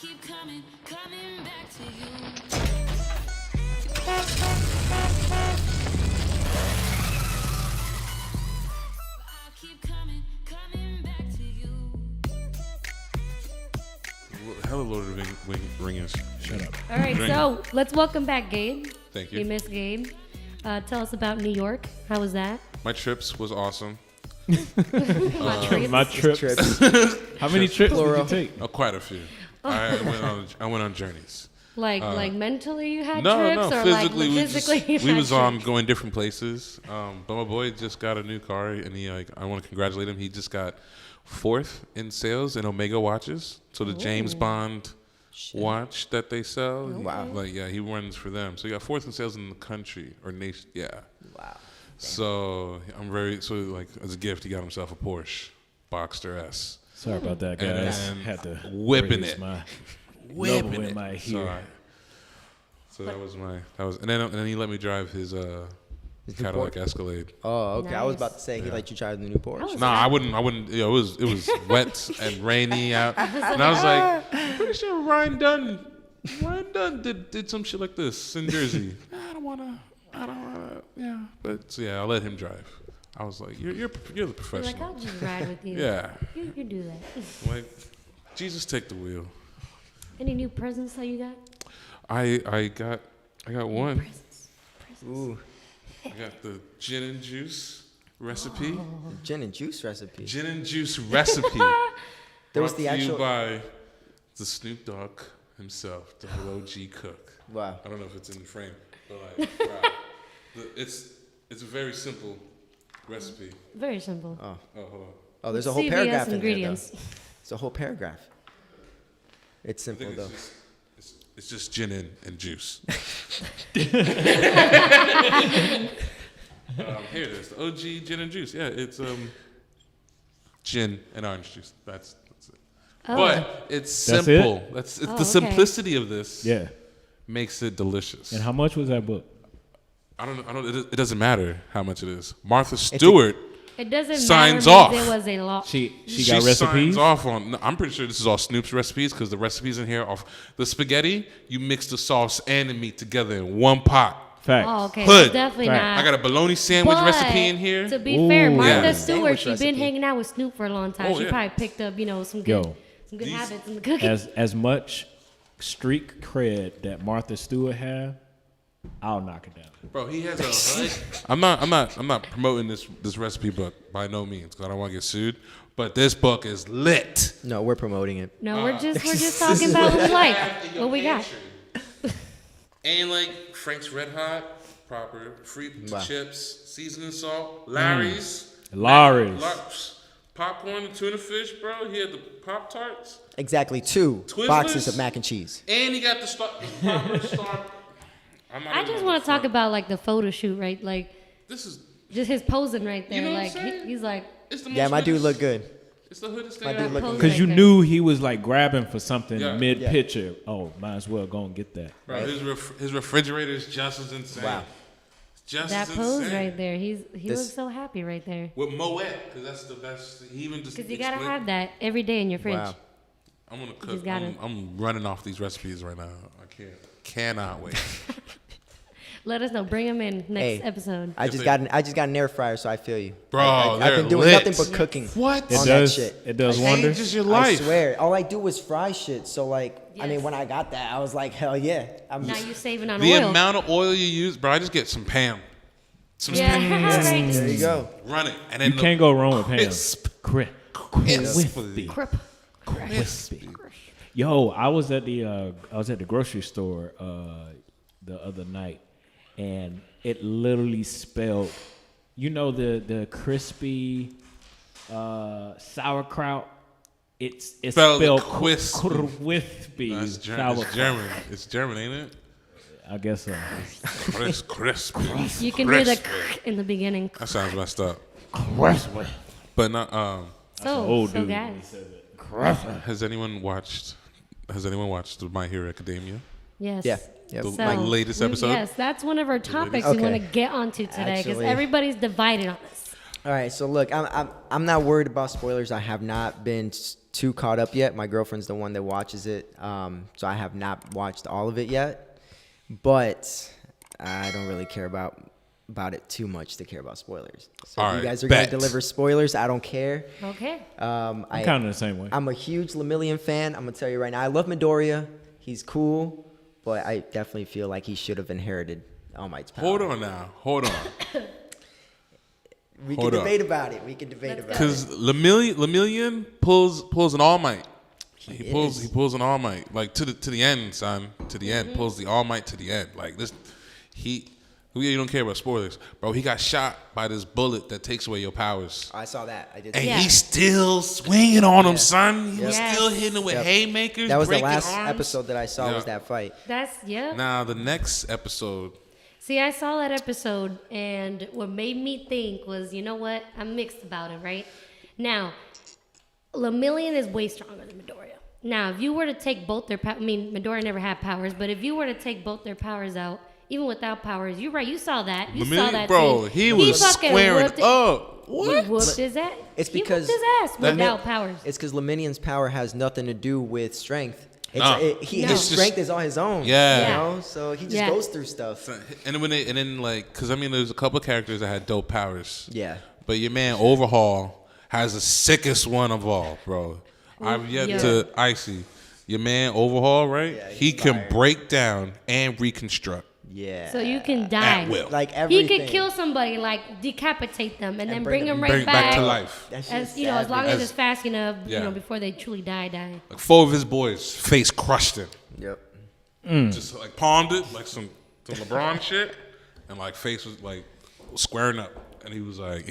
Keep coming back to you. I keep coming back to you. Hello, Lord of the Rings. Shut up. All right, so let's welcome back Gabe. Thank you. We missed Gabe. Tell us about New York. How was that? My trips was awesome. My Trips. How many trips Plural. did you take? Oh, quite a few. I went on journeys. Like mentally you had No, trips, or physically like physically we was trips? going different places. But my boy just got a new car, and I want to congratulate him. He just got 4th in sales in Omega watches. So the James Bond watch that they sell. Wow. He runs for them. So he got 4th in sales in the country or nation. Yeah. Wow. So as a gift, he got himself a Porsche Boxster S. Sorry about that, guys. And Had to whipping raise it. my Whipping level it. in my hair. So that was and then he let me drive his Cadillac Escalade. Oh, okay. I was Nice. about to say he let you try the new Porsche. Nah, I wouldn't. It was wet and rainy out, and I was like, I'm pretty sure Ryan Dunn did some shit like this in Jersey. I don't wanna. Yeah, but so yeah, I'll let him drive. I was like, you're the You're like, professional. I'll just ride with you. Yeah, You do that. like Jesus, take the wheel. Any new presents that you got? I got one. Presents. Ooh, I got the gin and juice recipe. gin and juice recipe. Gin and juice recipe. There was Brought the to actual. you by the Snoop Dogg himself, the OG cook. Wow. I don't know if it's in the frame, but wow. It's a very simple recipe. Very simple. Oh, Oh, hold on. oh, there's a whole CVS paragraph ingredients. in there. Though. It's a whole paragraph. It's I simple think though. it's just gin and juice. Here it is, the OG gin and juice. Yeah, it's gin and orange juice. That's it. Oh. But it's That's simple. it? It's Oh, the okay. simplicity of this. Yeah. Makes it delicious. And how much was that book? I don't. It doesn't matter how much it is. Martha Stewart. It doesn't Signs matter off. means it was a lot. She She got recipes. signs off on. No, I'm pretty sure this is all Snoop's recipes because the recipes in here are the spaghetti. You mix the sauce and the meat together in one pot. Facts. Oh, okay. Hood. That's definitely Right. not. I got a bologna sandwich But recipe in here. To be fair, Martha Yeah. Stewart, Sandwich she's recipe. been hanging out with Snoop for a long time. Oh, She yeah. probably picked up, some good, Yo. some good These- habits in the cooking. As much street cred that Martha Stewart have, I'll knock it down. Bro, he has a hood. I'm not promoting this recipe book by no means because I don't want to get sued. But this book is lit. No, we're promoting it. No, we're just talking about what we like, what we got. And like Frank's Red Hot, proper free Wow. chips, seasoning salt, Larry's, Larry's. popcorn and tuna fish, bro. He had the Pop Tarts, Exactly 2 Twizzlers? boxes of mac and cheese. and he got the proper star. I just want to talk about like the photo shoot, right? Like This is just his posing right there. know what I'm like saying? he's like, it's the Yeah, most my dude hoodest- looked good. It's the hoodest My thing. dude looked Pose good. Because you right knew he was like grabbing for something Yeah. mid picture. Oh, might as well go and get that. Bro, his refrigerator is just as insane. Wow. Just that as pose insane. right there. He This- looks so happy right there. With Moet, because that's the best. He even just Because you gotta explained- have that every day in your fridge. Wow. I'm gonna cook. just gotta- I'm running off these recipes right now. I cannot wait. Let us know. Bring him in next Hey, episode. I just got an air fryer, so I feel you. Bro, I've they're been doing lit. nothing but cooking. What? It On that does. shit. It does Changes wonders. your I life. swear, all I do was fry shit. So like, I mean, Yes. when I got that, I was like, hell yeah. I'm Now you saving on The oil. amount of oil you use, bro. I just get some Pam. Some Yeah, Pam. right. there you go. Run it, and then You can't go wrong with Pam. crisp. Crispy. Crip. Crispy. Yo, I was at the grocery store the other night, and it literally spelled, the crispy sauerkraut. It's Spelled spelled crispy. crispy. No, it's sauerkraut. German. It's German, ain't it? I guess so. Crispy. You can hear the Crispy. in the beginning. That sounds messed up. Crispy. But not. old So dude. guys. Has anyone watched the My Hero Academia? Yes. Yeah. Yep. The So, latest episode? Yes, that's one of our topics Okay. we want to get onto today because Actually- everybody's divided on this. All right, so look, I'm not worried about spoilers. I have not been too caught up yet. My girlfriend's the one that watches it, so I have not watched all of it yet. But I don't really care about it too much to care about spoilers. So All if you right, guys are gonna bet. deliver spoilers, I don't care. Okay. I'm kind of the same way. I'm a huge Lemillion fan. I'm gonna tell you right now. I love Midoriya. He's cool, but I definitely feel like he should have inherited All Might's power. Hold on now. Hold on. We Hold can up. debate about it. Because Lemillion pulls an All Might. He pulls an All Might, like to the end, son. To the end. Pulls the All Might to the end. Like this, you don't care about spoilers, bro. He got shot by this bullet that takes away your powers, I saw that. I did. and see that. he's still swinging on him, son. He was Yes. still hitting him with Yep. haymakers. That was the breaking last arms. episode that I saw. Yeah. Was that fight? Yeah. Now the next episode. See, I saw that episode, and what made me think was, you know what? I'm mixed about it, right? Now, Lemillion is way stronger than Midoriya. Now, if you were to take both their powers, I mean, Midoriya never had powers, but if you were to take both their powers out, even without powers, you're right, you saw that. You saw that bro, scene. he was fucking squaring whooped it. up. He What? whooped his ass. It's He because whooped his ass without powers. It's because Lemillion's power has nothing to do with strength. It's, Nah. No. His strength is on his own. Yeah. You Yeah. know, so he just Yeah. goes through stuff. And then like, cause I mean, there's a couple characters that had dope powers. Yeah. But your man Overhaul has the sickest one of all, bro. I've yet Yeah. to Icy. Your man Overhaul, right? Yeah, he he's can fire. break down and reconstruct Yeah. So you can die. at will. Like He everything. could kill somebody, like decapitate them, and then bring bring them them right Bring back to life. That shit's As you know, as long savage. as it's fast enough, Yeah. before they truly die. Like 4 of his boys face crushed him. Yep. Just like palmed it, like some LeBron shit, and like face was like squaring up, and he was like,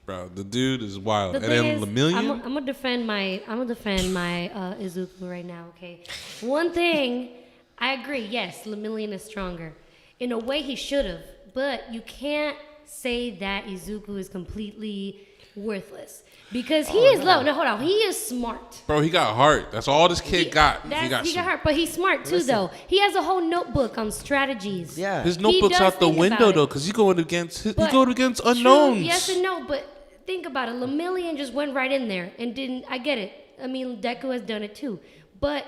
bro, the dude is wild. The And thing then is, Lemillion, I'm gonna defend my Izuku right now. Okay, one thing I agree. Yes, Lemillion is stronger. In a way, he should have, but you can't say that Izuku is completely worthless because he is low. No, hold on. He is smart. bro, he got heart. That's all this kid got. He got He some. got hurt, but he's smart too. Listen. Though he has a whole notebook on strategies. Yeah. His He notebook's does out the think window about it. though, cause he's going against But- true, unknowns. yes and no, but think about it. Lemillion just went right in there and didn't. I get it. I mean, Deku has done it too, but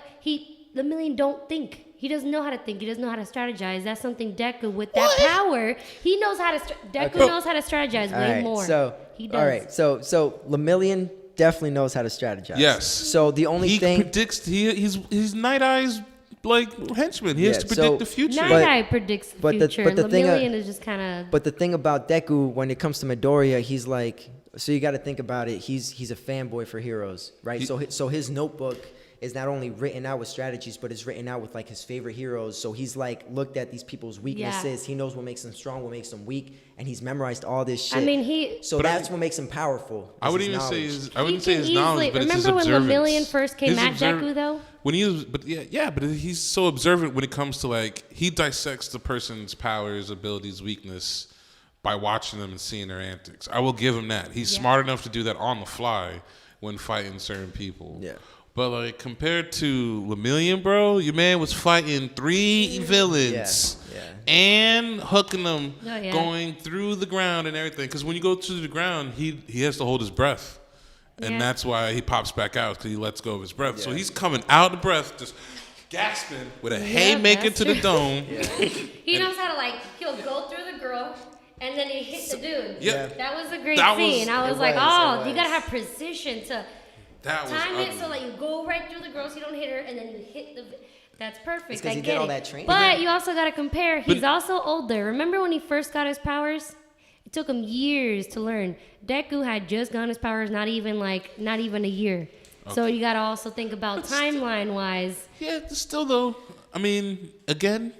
Lemillion don't think. He doesn't know how to think. He doesn't know how to strategize. That's something Deku with that power. He knows how to. Deku Okay. knows how to strategize All way right. more. So he does. all right. So Lemillion definitely knows how to strategize. Yes. So the only He thing. predicts. He's Night Eye's like henchman. He has Yeah, to predict so- the future. Night But- Eye predicts the but the- future. but the thing, Lemillion is just kind of. But the thing about Deku, when it comes to Midoriya, he's like, so you got to think about it. He's a fanboy for heroes, right? So his notebook is not only written out with strategies, but it's written out with like his favorite heroes. So he's like looked at these people's weaknesses. He knows what makes them strong, what makes them weak, and he's memorized all this shit. I mean, he. So that's what makes him powerful. I is wouldn't his even say knowledge. his. I wouldn't He say can his knowledge, easily- but it's his remember when observance. Lemillion first came at Deku, though? When he was, but he's so observant when it comes to like he dissects the person's powers, abilities, weakness by watching them and seeing their antics. I will give him that. He's Yeah. smart enough to do that on the fly when fighting certain people. Yeah. But like compared to Lemillion, bro, your man was fighting 3 villains. Yeah. And hooking them, Oh, yeah. going through the ground and everything. Because when you go to the ground, he has to hold his breath. And Yeah. that's why he pops back out, because he lets go of his breath. So he's coming out of breath, just gasping with a haymaker that's to the true. dome. He knows how to he'll go through the girl and then he hit the dude. Yeah. That was a great That was- scene. I was it like, was, oh, it you gotta was. have precision to That was time it ugly. so that you go right through the girl so you don't hit her and then you hit the. That's perfect. It's 'cause I he get did all it. that training. But you also gotta compare. He's But- also older. Remember when he first got his powers? It took him years to learn. Deku had just gotten his powers, not even a year. So you gotta also think about timeline wise. Yeah, still though. I mean, again,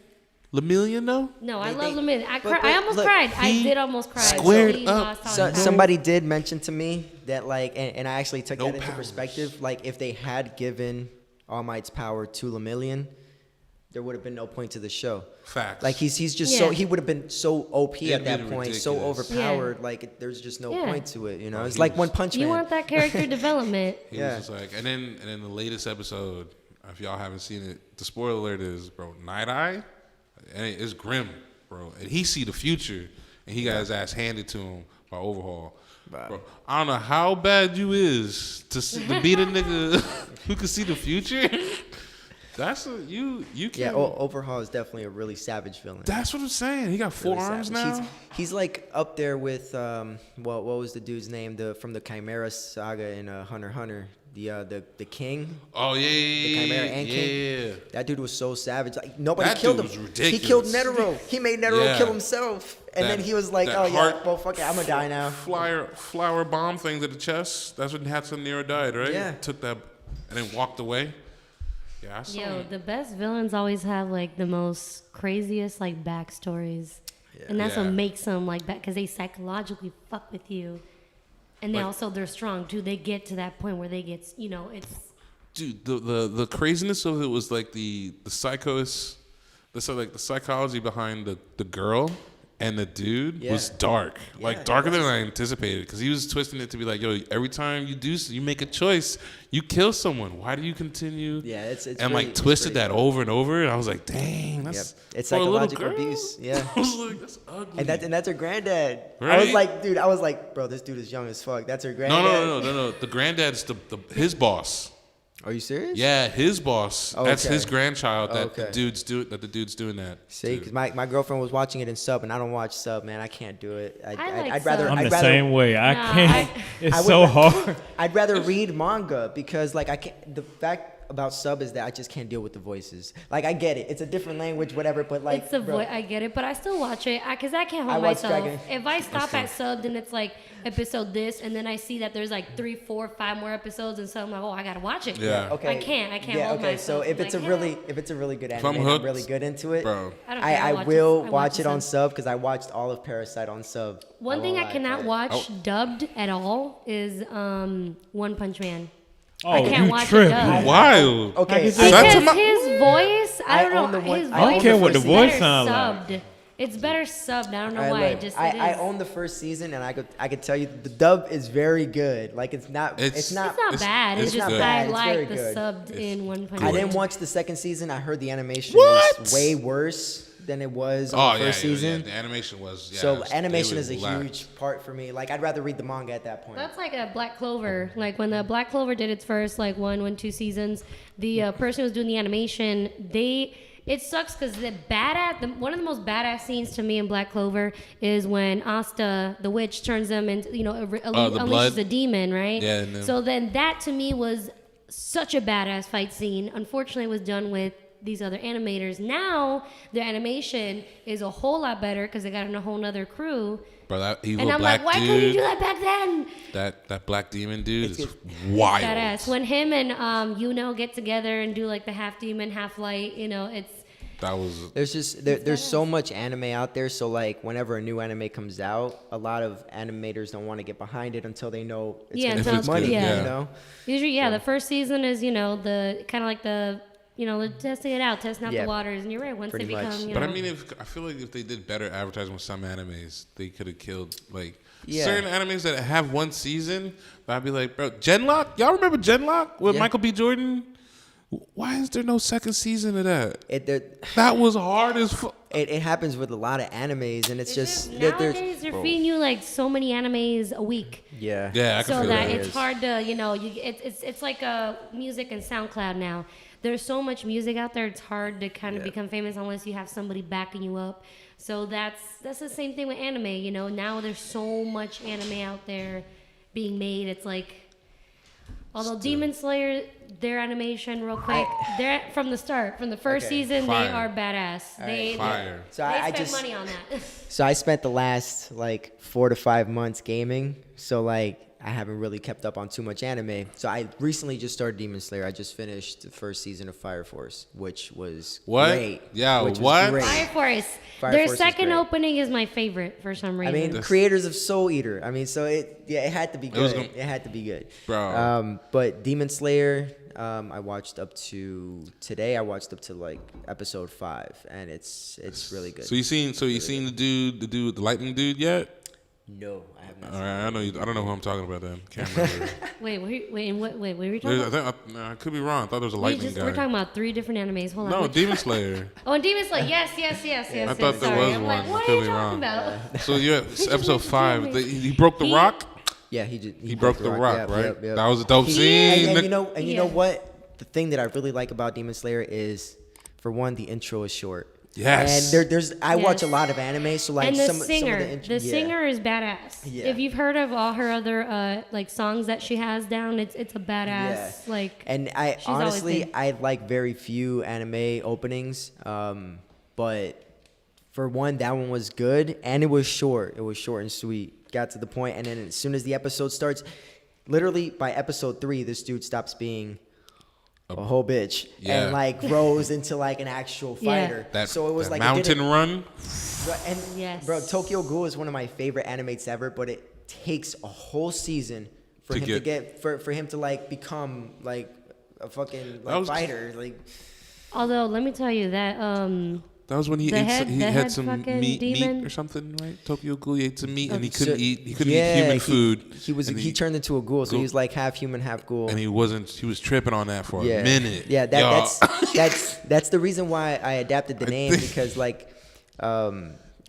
Lemillion though. No, I They- love they- Lemillion. I but- I almost look, cried. I he did almost cry. squared He up. lost all So, his powers. somebody did mention to me that and I actually took No that into powers. perspective. Like if they had given All Might's power to Lemillion, there would have been no point to the show. Facts. Like he's just so Yeah. he would have been so OP It'd at that been point, so ridiculous. overpowered. Yeah. Like there's just no Yeah. point to it. You know, it's he like was- One Punch Man. You want that character development. He Yeah. was just like, and then the latest episode, if y'all haven't seen it, the spoiler alert is, bro, Night Eye, and it's grim, bro, and he see the future, and he got his ass handed to him by Overhaul. Bro, I don't know how bad you is to beat a nigga who can see the future. That's you can. Yeah, Overhaul is definitely a really savage villain. That's what I'm saying. He got four Really arms savage. now. He's like up there with what was the dude's name? From the Chimera saga in Hunter x Hunter. The king. Oh yeah, The Chimera and yeah. King. That dude was so savage. Like nobody That killed dude him. was ridiculous. He killed Netero. He made Netero Yeah. kill himself. And then he was like, that "Oh yeah, heart- well fuck it, I'm gonna die now." Flower bomb thing to the chest. That's when Hatsune Nero died, right? Yeah. Took that and then walked away. Yeah, I saw Yo, him. the best villains always have like the most craziest like backstories, and that's Yeah. what makes them like that because they psychologically fuck with you, and they Like- also they're strong too. They get to that point where they get it's Dude, the craziness of it was like the psychology behind the girl and the dude Yeah. was dark, like Yeah, darker than I anticipated, because he was twisting it to be like, yo, every time you make a choice, you kill someone. Why do you continue? Yeah, it's and really- like it's twisted pretty that dope. over and over, and I was like, dang, that's Yep. It's for a little psychological girl? abuse. Yeah. I was like, that's ugly. And that's her granddad. I Right? was like, bro, this dude is young as fuck. That's her granddad. No. The granddad's his boss. Are you serious? Yeah, his boss. That's Okay. his grandchild. That Okay. the dude's doing that. See, to. because my girlfriend was watching it in sub, and I don't watch sub, man. I can't do it. like I'd rather. sub. I'm I'd the rather, same way. I Nah, can't. I It's I would so ra- hard. I'd rather read manga because, like, I can't. The fact about sub is that I just can't deal with the voices. Like, I get it. It's a different language, whatever. But like, it's a bro, I get it, but I still watch it because I can't I hold watch myself. Dragon- If I stop at sub, then it's like episode this, and then I see that there's like 3, 4, 5 more episodes, and so I'm like, oh, I gotta watch it. Yeah. Okay. I can't Yeah. hold Okay. myself. So if I'm it's a like, really, yeah. if it's a really good I'm anime, and I'm hooked, really good into it, bro. I don't care, I watch will I watch it on sub. sub because I watched all of Parasite on sub. One thing I won't lie, cannot but- watch dubbed at all is One Punch Man. Oh, I can't you watch it tripping. dubbed. Wild. Okay. I can see That's Because a my- his voice, I don't I own know, the one- his I own voice the care what the is voice better sound like. subbed. It's better subbed. I don't know All why. right, look, Just I it is. own the first season, and I could tell you the dub is very good. Like it's not. It's not. It's not It's- bad. It's, it's just good. I It's very like the good. subbed in One Punch I Man. didn't watch the second season. I heard the animation What? was way worse than it was Oh on the yeah, first season. The animation was. Yeah, So it animation was is a lack. huge part for me. Like I'd rather read the manga at that point. That's like a Black Clover. Like when the Black Clover did its first like 2 seasons, the person who was doing the animation, it sucks because one of the most badass scenes to me in Black Clover is when Asta, the witch, turns them into unleashes blood? a demon, right? Yeah, and then- So then that to me was such a badass fight scene. Unfortunately, it was done with these other animators. Now their animation is a whole lot better because they got in a whole nother crew. Bro, that evil And I'm black like, why couldn't you dude, do that back then? that black demon dude It's is good. wild. Badass. When him and Yuno get together and do like the half demon, half light, it's That was There's just there's so much anime out there. So like whenever a new anime comes out, a lot of animators don't want to get behind it until they know it's Yeah, gonna until make it's money. good, yeah. You know. usually the first season is the kind of like the testing it out, testing out Yeah. the waters. And you're right, once Pretty they much. become But I mean, I feel like if they did better advertising with some animes, they could have killed like Yeah. certain animes that have one season. I'd be like, bro, Genlock. Y'all remember Genlock with Yeah. Michael B. Jordan? Why is there no second season of that? It That was hard as fuck. it happens with a lot of animes, and it's just they're- nowadays they're feeding you like so many animes a week. yeah. Yeah, I can So feel that that. it's hard to it's like music and SoundCloud now. There's so much music out there. It's hard to kind of become famous unless you have somebody backing you up. So that's the same thing with anime. Now there's so much anime out there being made. It's like, although Demon Slayer, their animation, real quick, they're from the start, from the first Okay. season, Fire. they are badass. They Fire. So they I spend just money on that. so I spent the last like 4 to 5 months gaming. So like I haven't really kept up on too much anime. So I recently just started Demon Slayer. I just finished the first season of Fire Force, which was What? great. Yeah, which was what? great. Fire Force. Fire Their Force is second great. opening is my favorite for some I reason. mean, creators of Soul Eater. I mean, so it had to be was good. gonna- It had to be good. Bro. But Demon Slayer, I watched up to today. I watched up to like episode 5, and it's really good. So you seen the dude, the lightning dude yet? No, I have not. All right, I know you. I don't know who I'm talking about then. Can't remember. wait, what were we talking about? I could be wrong. I thought there was a lightning guy. We're talking about 3 different animes. Hold on. No, which- Demon Slayer. Oh, and Demon Slayer. Yes. I thought there Sorry. was I'm one. like, what I are could you be talking wrong. about? So you're at just episode mentioned 5. Demon. He broke the rock. Yeah, he broke the rock, Yep, right? yep, yep. That was a dope scene. And you know Yeah. what? The thing that I really like about Demon Slayer is, for one, the intro is short. Yes. And I watch a Yes. lot of anime, so like And the some singer, of the intro, yeah. singer is badass. Yeah. If you've heard of all her other like songs that she has down, it's a badass Yeah. like. And I She's always honestly, been- I like very few anime openings, but for one, that one was good, and it was short. It was short and sweet. Got to the point, and then as soon as the episode starts, literally by episode 3, this dude stops being a whole bitch Yeah. and like grows into like an actual Yeah. fighter. That, so it was that like it mountain didn't- run. And Yes. bro, Tokyo Ghoul is one of my favorite animates ever, but it takes a whole season for him to get for him to like become like a fucking like, fighter. Like, Although let me tell you that That was when he The ate. head- He the had head some fucking meat demon? or something, right? Tokyo Ghoul he ate some meat and he so- couldn't eat. He couldn't yeah, eat human food. He turned into a ghoul, so he was like half human, half ghoul. And he wasn't. He was tripping on that for yeah. a minute. Yeah, Yo. that's the reason why I adapted the name, think- because like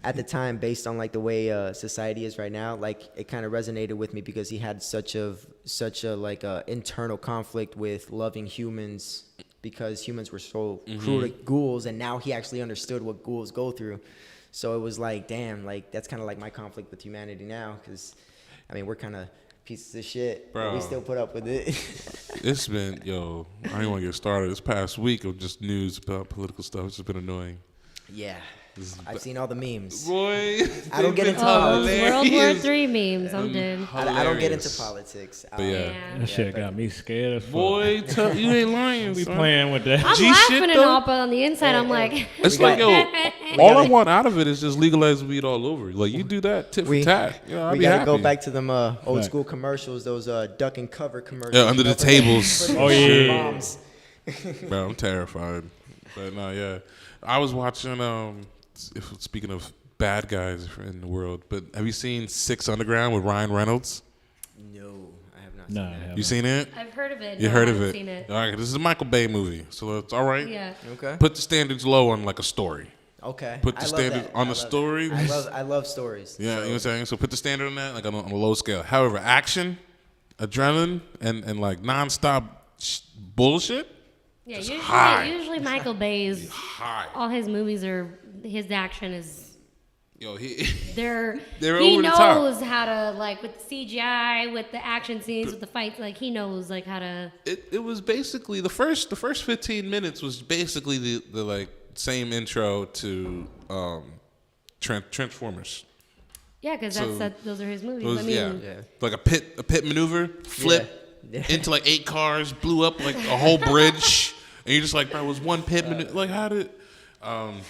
at the time, based on like the way society is right now, like it kind of resonated with me because he had such a like internal conflict with loving humans, because humans were so cruel to ghouls, and now he actually understood what ghouls go through. So it was like, damn, like that's kind of like my conflict with humanity now, because I mean we're kind of pieces of shit, but we Bro. still put up with it. It's been I don't want to get started. This past week of just news about political stuff. It's just been annoying. Yeah, I've seen all the memes. Boy, I don't get into oh, hilarious. World War III memes. I'm dead. I don't get into Hilarious. politics. But yeah. Yeah. That shit got me scared as fuck. Boy, you ain't lying. We son. playing with that. I'm G laughing shit, and though? all, but on the inside, I'm like, It's We like, got- yo, all I want out of it is just legalize weed all over. Like, you do that tit for We, tat. You know, I'd we be gotta happy. go back to them old Right. school commercials, those duck and cover commercials. Yeah, under you know, the for tables. for the Oh, yeah. moms. Bro, I'm terrified. But no, yeah. I was watching, speaking of bad guys in the world, but have you seen Six Underground with Ryan Reynolds? No, I have not. No, seen I that. haven't. You seen it? I've heard of it. You No, heard I of haven't it? Seen it. All right, this is a Michael Bay movie, so it's all right. Yeah. Okay. Put the standards low on like a story. Okay. Put the I love standards that. on I the love it. story. I love stories. Yeah, so- you know what I'm saying? So put the standard on that, like on a low scale. However, action, adrenaline, and like nonstop bullshit, Yeah. Just Usually, high. usually Michael Bay's high. all his movies are his action is. Yo, he They're They're he over the top. knows how to, like, with the CGI, with the action scenes, with the fights, like he knows like how to. it was basically the first 15 minutes was basically the like same intro to Transformers. Yeah, because So, those are his movies. It was, I mean, yeah, like a pit maneuver, flip Yeah. into like 8 cars, blew up like a whole bridge, and you're just like, bro, it was one pit maneuver. Like, how did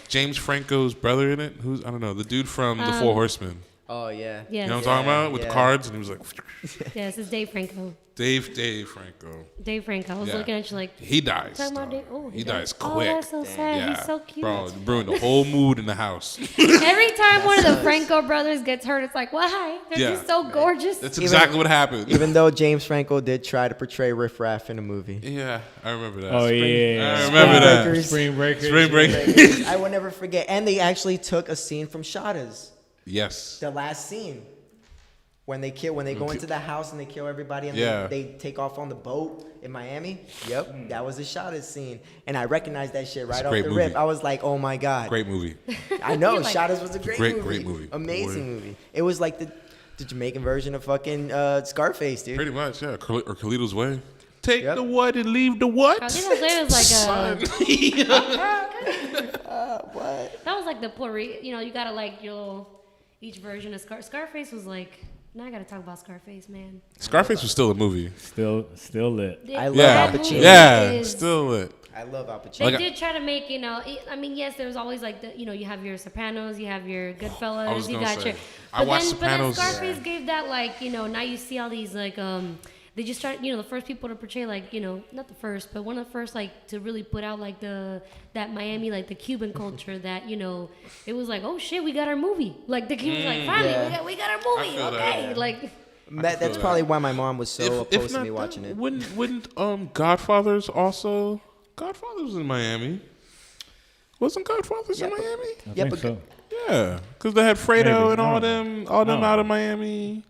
James Franco's brother in it? Who's, I don't know, the dude from The Four Horsemen. Oh yeah. yes, You know what I'm talking about? With the yeah. cards, and he was like, yes, it's Dave Franco. Dave Franco. Dave Franco. I was Yeah. looking at you like, He dies. talking about though. Dave. Oh, he dies Oh, quick. that's so sad. Yeah. He's so cute. Bro, it ruined the whole mood in the house. Every time one of the Franco brothers gets hurt, it's like, why? They're Yeah. just so gorgeous. That's exactly what happened. Even though James Franco did try to portray Riff Raff in the movie. Yeah, I remember that. Oh yeah, I remember that. Breakers. Spring Breakers. Spring Break. I will never forget. And they actually took a scene from Shada's, Yes. the last scene. When they go into the house and they kill everybody and Yeah. they take off on the boat in Miami. Yep, that was a Shada's scene. And I recognized that shit right a off great the movie. rip. I was like, oh my God. Great movie. I know, You're like- Shada's was a great movie. Amazing Boy. movie. It was like the Jamaican version of fucking Scarface, dude. Pretty much, yeah. Or Carlito's Way. Take Yep. the what and leave the what? Carlito's Way was like What? that was like the Puerto Rican, you gotta like your little, each version of Scarface was like, now I gotta talk about Scarface, man. Scarface was still a movie. Still lit. I love Yeah. Al Pacino. Yeah, is- still lit. I love Al Pacino. They Like, did try to make, I mean, yes, there's always like the, you have your Sopranos, you have your I was Goodfellas, you gonna got say, your. I watched But then Sopranos. Scarface gave that, like, now you see all these like they just started, the first people to portray, like, not the first, but one of the first, like, to really put out like that Miami, like the Cuban culture that, it was like, oh shit, we got our movie. Like the Cubans like, finally, Yeah. we got our movie, feel okay, that. like. That's probably why my mom was so opposed to me not watching that, it. Wouldn't Godfather's also? Godfather's was in Miami. Wasn't Godfather's in Yeah, but- Miami? I Yeah, think but so. Yeah, because they had Fredo Maybe. and all them Oh. out of Miami.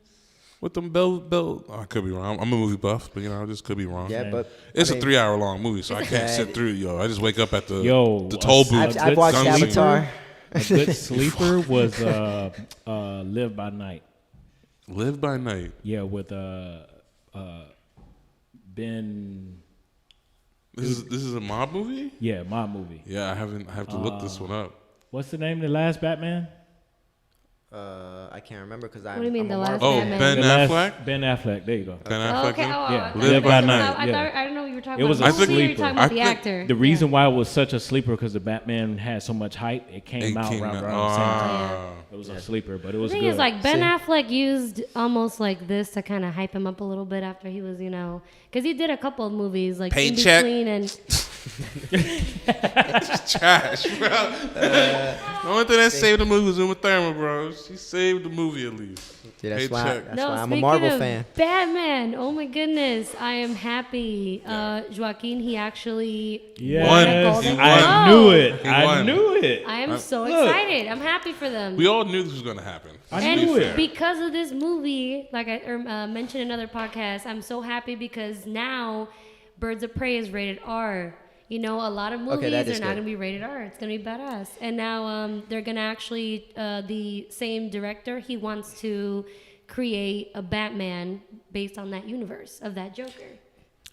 With them Bell. I could be wrong. I'm a movie buff, but I just could be wrong. Yeah, but It's I mean, a 3-hour long movie, so I can't sit through. I just wake up at the toll booth. I've watched gun scene. Avatar. A good sleeper was Live by Night. Live by Night. Yeah, with Ben. This is a mob movie. Yeah, my movie. Yeah, I have to look this one up. What's the name of the last Batman? I can't remember because I. What do you mean, the last Oh, Batman? Ben The last- Affleck. Ben Affleck. There you go. Ben Oh, Affleck. okay. Yeah. Live by Night. I Yeah. didn't know what you were talking It was about. a The movie, you're sleeper. talking about I the think actor. The reason why it was such a sleeper because the Batman had so much hype, it came out around the same time. It was a sleeper, but it was The thing good. is, like, Ben See? Affleck used almost like this to kind of hype him up a little bit after he was, because he did a couple of movies, like Paycheck. In Between and Trash, bro. The only thing that saved the movie was Uma Thurman, bro. She saved the movie at least. Dude, that's why Paycheck. I'm a speaking Marvel of fan. Batman, oh my goodness, I am happy. Joaquin, he actually Yes, Won. Golden He I Globe. knew it. He I won. knew it. I am so Look. excited. I'm happy for them. We all knew this was gonna happen. I And knew it. because of this movie, like I mentioned in another podcast, I'm so happy because now Birds of Prey is rated R. A lot of movies that are is not good. going to be rated R. It's going to be badass. And now they're going to actually, the same director, he wants to create a Batman based on that universe of that Joker.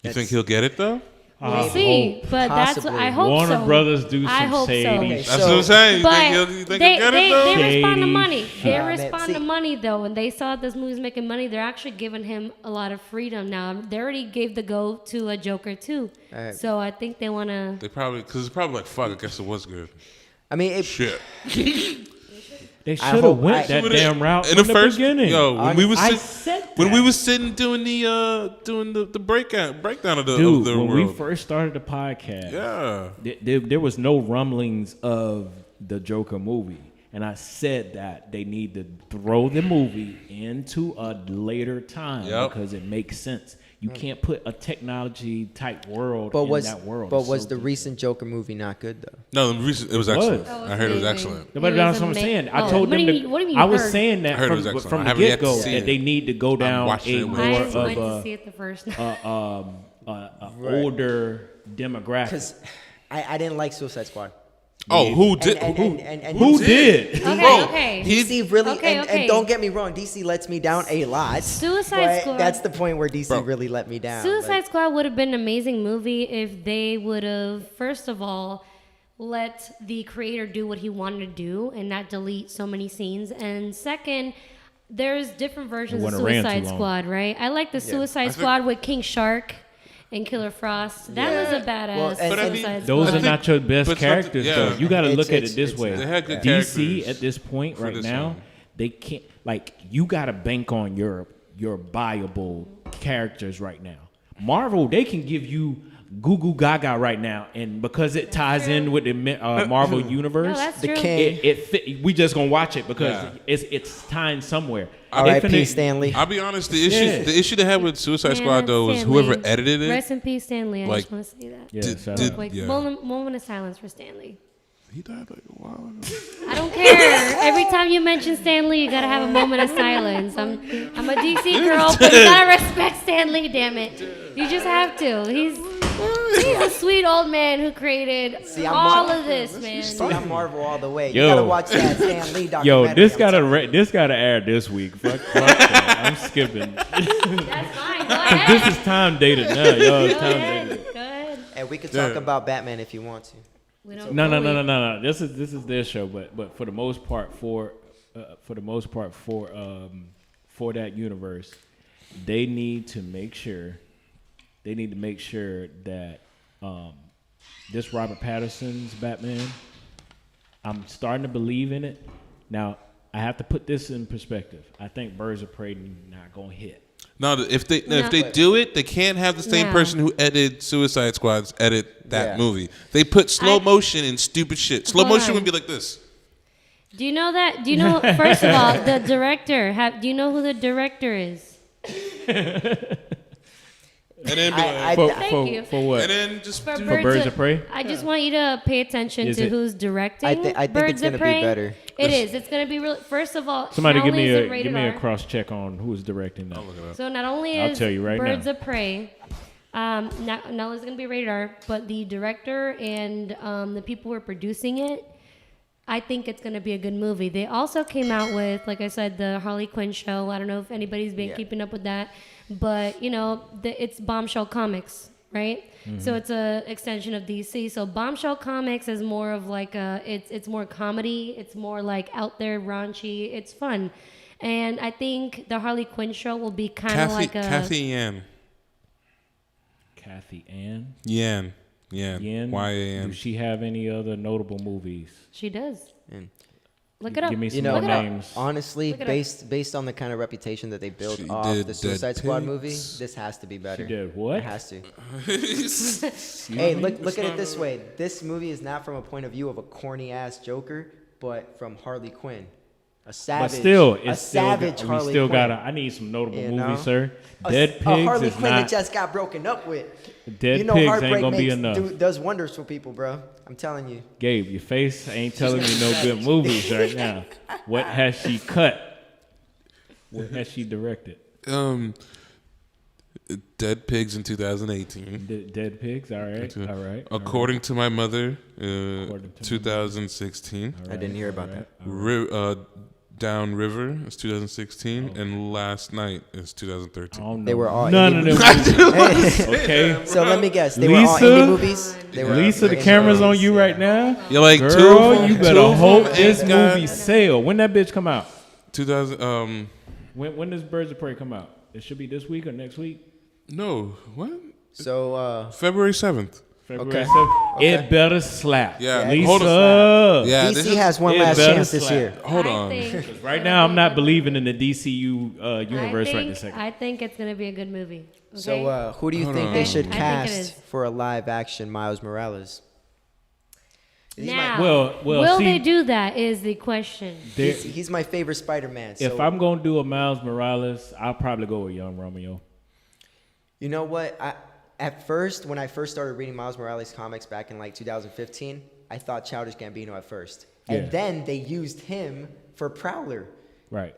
You think he'll get it though? We'll see, but possibly. I hope Warner so. Brothers do I some hope shady so. Okay, That's what I'm saying. You But think he'll they get it though? respond to Shady money. They shit. respond See- to money though, and they saw this movie's making money. They're actually giving him a lot of freedom now. They already gave the go to a Joker too, Alright. so I think they want to. They probably because it's probably like fuck. I guess it was good. I mean, Shit. They I should have hope- went I- that damn route in from the first beginning. when we was I sit- said when we that. was sitting doing the breakdown of the Dude, of the when world. we first started the podcast, Yeah. there was no rumblings of the Joker movie. And I said that they need to throw the movie into a later time Yep. because it makes sense. You can't put a technology type world but in was that world. but It's was so the different. recent Joker movie not good though? No, it was excellent. was. Oh, I heard it was amazing. excellent. No, but It that's was what I'm saying. I amazing. told What them do you mean- what do you mean I you was heard? saying I that heard it was from excellent. I the haven't yet get go seen that it. they need to go down watching it a with more I my of went to a see it the first night. older demographic. Because I didn't like Suicide Squad. Oh, who did? And Who did? Okay. DC really, Okay, and okay. don't get me wrong, DC lets me down a lot. Suicide but Squad- That's the point where DC Bro. really let me down. Suicide Like, Squad would have been an amazing movie if they would have, first of all, let the creator do what he wanted to do and not delete so many scenes. And second, there's different versions of wouldn't ran too Suicide long. Squad, right? I like the Suicide Squad with King Shark and Killer Frost. That was a badass Well, and- But I mean, Suicide Those Squad. are not your best but characters, something- though. You got to look at It's- it this it's way. not. They had good DC characters at this point for right this now, one. they can't you got to bank on your viable characters right now. Marvel, they can give you Goo Goo Gaga right now, and because it ties in with the Marvel universe, No, that's The true. King. it fit, we just gonna watch it because Yeah. it's tying somewhere. R.I.P. Infinite- Stanley. I'll be honest. Yeah. The issue they had with Suicide Man, Squad though was Stanley. whoever edited it. Rest in peace, Stanley. I Like, just want to say that. Yeah, Did- shout did- out. Like, yeah. moment of silence for Stanley. He died like a while ago. I don't care. Every time you mention Stanley, you gotta have a moment of silence. I'm a DC girl, but you gotta respect Stanley. Damn it, you just have to. He's a sweet old man who created See, I'm all Mar- of this, man. See, I'm Marvel all the way. Yo. You gotta watch that Stan Lee documentary. Yo, this I'm gotta telling this gotta air this week. Fuck that. I'm skipping. That's fine. Go This ahead. is time dated now, yo. It's Go time ahead. dated. Go ahead. you. And we could talk Yeah. about Batman if you want to. We don't No. bully. This is their show, but for the most part, for that universe, they need to make sure that this Robert Pattinson's Batman. I'm starting to believe in it. Now I have to put this in perspective. I think Birds of Prey not gonna hit. No, if they No. do it, they can't have the same No. person who edited Suicide Squad edit that Yeah. movie. They put slow I- motion in stupid shit. Slow Hold motion on. would be like this. Do you know that? Do you know? First of all, the director. Do you know who the director is? And then be I- like, Thank you. For what? and then just For do Birds of Prey? I just want you to pay attention Is to it- who's directing. I think Birds it's gonna of be Prey. better. It is. It's gonna be real. First of all, Somebody not give only me is it a rated give me a R, cross check on who's directing that. So not only I'll is tell you right Birds now. of Prey, not only is it gonna be rated R, but the director and the people who are producing it, I think it's gonna be a good movie. They also came out with, like I said, the Harley Quinn show. I don't know if anybody's been keeping up with that, but you know, it's Bombshell Comics, right? So it's a extension of DC. So Bombshell Comics is more of like it's more comedy. It's more like out there, raunchy. It's fun, and I think the Harley Quinn show will be kind of like a Kathy Yan. Kathy Ann. Yan. Yen. Y-A-N. Does she have any other notable movies? She does. And- Look it up. Give me some You know, more Look it up. names. honestly, Look it up. based on the kind of reputation that they built She off did the Dead Suicide Squad Pigs. movie, this has to be better. She did what? It has to. Hey, look at it this way. This movie is not from a point of view of a corny ass Joker, but from Harley Quinn, a savage. But still, a it's still savage we Harley still Quinn. gotta. I need some notable You movies, know? sir. A- Dead a Pigs Harley is Quinn not. that just got broken up with. Dead You know, Pigs heartbreak ain't gonna be enough. does wonders for people, bro. I'm telling you. Gabe, your face ain't telling me no good movies right now. What has she cut? What has she directed? Dead Pigs in 2018. Dead Pigs. All right. All right. According to my mother, to 2016. I didn't hear about that. Down River is 2016, and Last Night is 2013. I don't know They were all none indie of them. movies. Okay. So let me guess. They were all Lisa? indie movies. They were Lisa, the indie camera's on movies, you yeah. right now. You're like two Girl, of them, you two better of hope them this ain't got- movie sell. When that bitch come out? 2000. When does Birds of Prey come out? It should be this week or next week. No, what? So February 7th. February Okay. 7th. Okay. It better slap. Yeah, Lisa. hold on. Yeah, DC has one it last better chance this slap. year. Hold I on. think- Right now, I'm not believing in the DCU universe right this second. I think it's gonna be a good movie. Okay? So who do you Hold think on. they should I think it is. cast for a live action Miles Morales? now, Well, will see- they do that? Is the question. There- He's my favorite Spider-Man. So if I'm gonna do a Miles Morales, I'll probably go with Young Romeo. You know what? At first, when I first started reading Miles Morales comics back in like 2015, I thought Childish Gambino at first. And Yeah. then they used him for Prowler. Right.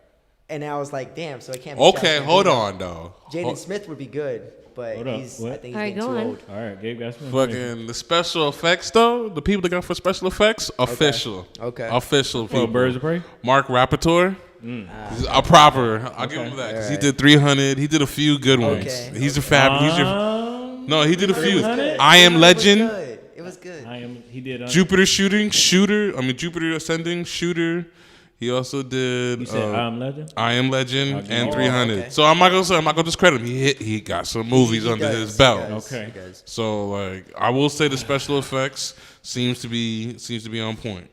And I was like, damn, so I can't be Okay, Childish hold Gambino. on though. Jaden Smith would be good, but Hold up, I what? think he's All right, getting go too on. old. All right, Gabe got some. Fucking the special effects though, the people that got for special effects, official. Okay. Official people. For Birds of Prey. Mark Rapaport. He's a proper. I'll give him that because he Alright. did 300. He did a few good ones. Okay. He's a fab. He's your. No, he did a few. 300? I Am Legend. It was good. He did. Jupiter Shooter. I mean Jupiter Ascending Shooter. He also did. You said I'm Legend. I Am Legend Okay. and Oh, 300. okay. So I'm not gonna discredit him. He got some movies He under does, his he belt. does, Okay. he does. So like I will say the special effects seems to be on point.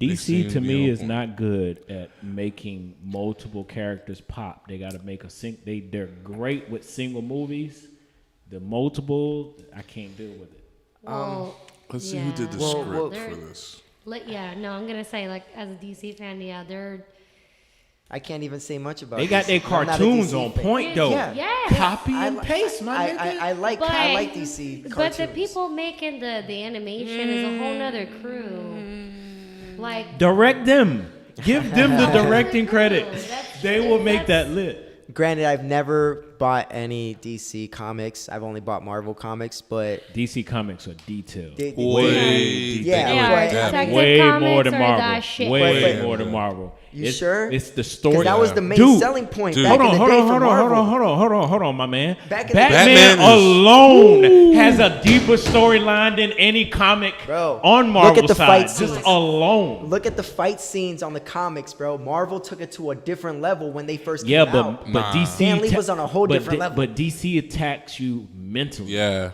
DC seem to to be me on is point. not good at making multiple characters pop. They got to make they're great with single movies. The multiple, I can't deal with it. Well, Let's see who did the yeah. script They're- for this. I'm gonna say like as a DC fan, yeah, they're I can't even say much about. They got their DC. I'm not a cartoons DC on fan. point though. Yeah. Copy and paste, my nigga. I like But- DC cartoons. But the people making the animation is a whole nother crew. Like Direct them. Give them the directing credit. That's- They will make that's- that lit. Granted, I've never bought any DC comics. I've only bought Marvel comics, but DC comics are detailed. They- Way Yeah, Yeah, but- Detective Way Comics more than or Marvel. that shit. Way But- more than Marvel. You sure? It's the 'cause story. that was the main Dude, selling point dude. back Hold on, in the hold day on, for hold on, hold Marvel. on, hold on, my man. Back in the day- Batman Batman is- alone has a deeper storyline than any comic Bro, on look Marvel at the side. fight Just scenes. alone. Look at the fight scenes on the comics, bro. Marvel took it to a different level when they first Yeah, came out. but DC Stan Lee was on a whole different level. But DC attacks you mentally. Yeah,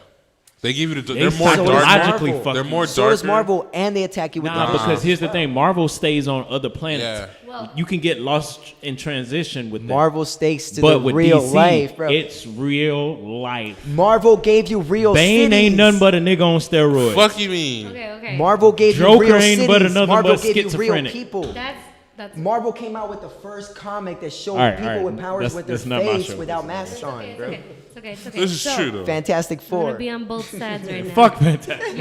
they give you the. They They're more psychologically dark. fuck They're you. more So darker. is Marvel, and they attack you with Nah, the because here's the thing: Marvel stays on other planets. Yeah. Well- You can get lost in transition with them. Marvel stakes to but the with real DC, life, bro. it's real life. Marvel gave you real Bane cities. ain't nothing but a nigga on steroids. Fuck you mean? okay. Marvel gave Joker you real ain't cities. but another Marvel but gave you real schizophrenic. people. That's That's Marvel came out with the first comic that showed All right, people all right. with powers with their That's not my face show. without masks on, okay, bro. it's okay. It's okay. This is So, true though. Fantastic I'm gonna Four. be on both sides right now. Fuck Fantastic.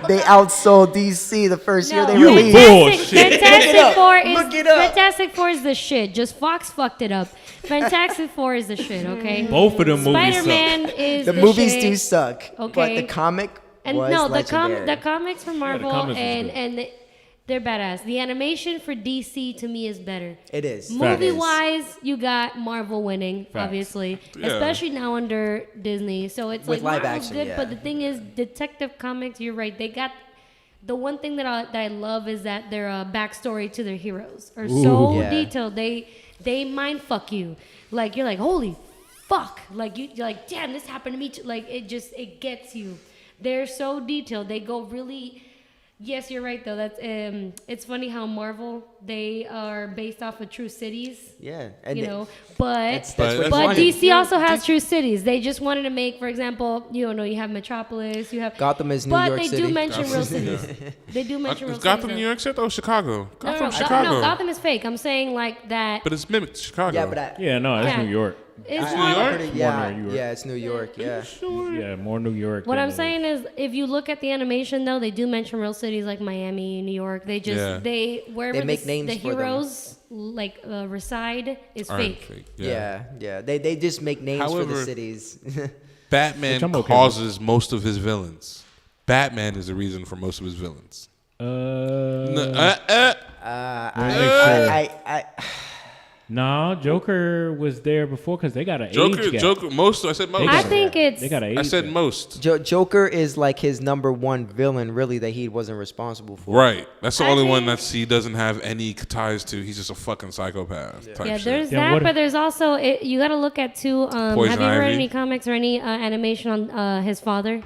They outsold DC the first year they You released. bullshit. Fantastic Four is Look it up. Fantastic Four is the shit. Just Fox fucked it up. Fantastic Four is the shit. Okay. Both of them movies suck. Spider-Man is The the movies shit. do suck, but Okay. the comic And was no, legendary. the comics from Marvel comics was and they're badass. The animation for DC to me is better. It is. Movie wise, you got Marvel winning, Facts. obviously, Yeah. especially now under Disney. So it's With like live Marvel's action, good, yeah. but the thing is, Detective Comics, you're right. They got the one thing that I love is that their backstory to their heroes are so Yeah. detailed. They mind fuck you. Like you're like, holy fuck. Like you're like, damn, this happened to me too. Like it gets you. They're so detailed. They go really. Yes, you're right though. That's it's funny how Marvel they are based off of true cities. Yeah, and You know, but that's what but he DC also has true cities. They just wanted to make, for example, you have Metropolis, you have Gotham is New but York they City. do mention real Gotham, cities. They do mention real Is Gotham cities. New York City or Chicago? No, Gotham, no, Chicago. no, Gotham is fake. I'm saying like that. But it's mimicked Chicago. Yeah, but Yeah, no, that's Yeah. New York. It's New more- York? yeah, New York. yeah, it's New York. Yeah, Yeah, more New York. What than I'm it is. saying is, if you look at the animation, though, they do mention real cities like Miami, New York. They just Yeah. wherever They make the, names the for them. heroes like reside is Aren't fake. yeah. They just make names for the However- cities. Batman Which I'm okay causes most of his villains. Batman is the reason for most of his villains. I No, Joker was there before because they got an age Joker, gap. Joker, most. I said most. I think it's They got an age I said gap. most. Joker is like his number one villain, really, that he wasn't responsible for. Right. That's the I only one think- he doesn't have any ties to. He's just a fucking psychopath. Type yeah. shit. There's Yeah, that, what- but there's also you got to look at too. Have Poison you read Ivy. any comics or any animation on his father?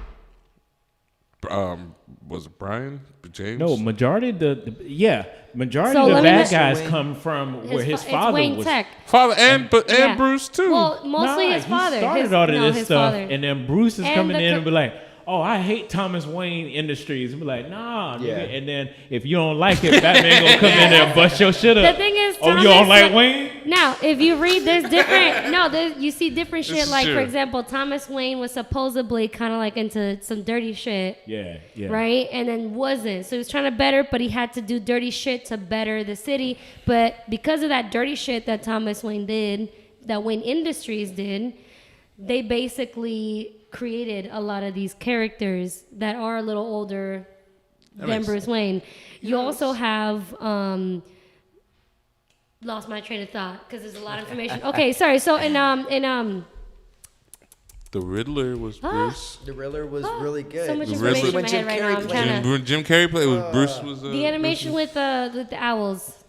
Was it Brian? James? No, majority of the majority So of the let me bad mention- guys come from where his it's father Wayne was. Tech. Father and Yeah. Bruce too. Well, mostly Nah, his father. He started his, all of no, this his stuff, father. and then Bruce is And coming the in co- and be like, "Oh, I hate Thomas Wayne Industries." And be like, "Nah, Yeah. nigga." And then if you don't like it, Batman gonna come in there and bust your shit up. The thing is, oh, you Thomas, don't like like- Wayne? Now, if you read, there's different. You see different This shit. is Like, true. for example, Thomas Wayne was supposedly kind of like into some dirty shit, Yeah. right? And then wasn't. So he was trying to better, but he had to do dirty shit to better the city. But because of that dirty shit that Thomas Wayne did, that Wayne Industries did, they basically created a lot of these characters that are a little older than makes Bruce Wayne. You also have. Lost my train of thought because there's a lot of information. Okay, sorry. So in The Riddler was Bruce. The Riddler was really good. so much The information in Riddler- my head right now. I'm trying to. Jim Carrey played. Bruce was The animation with the owls,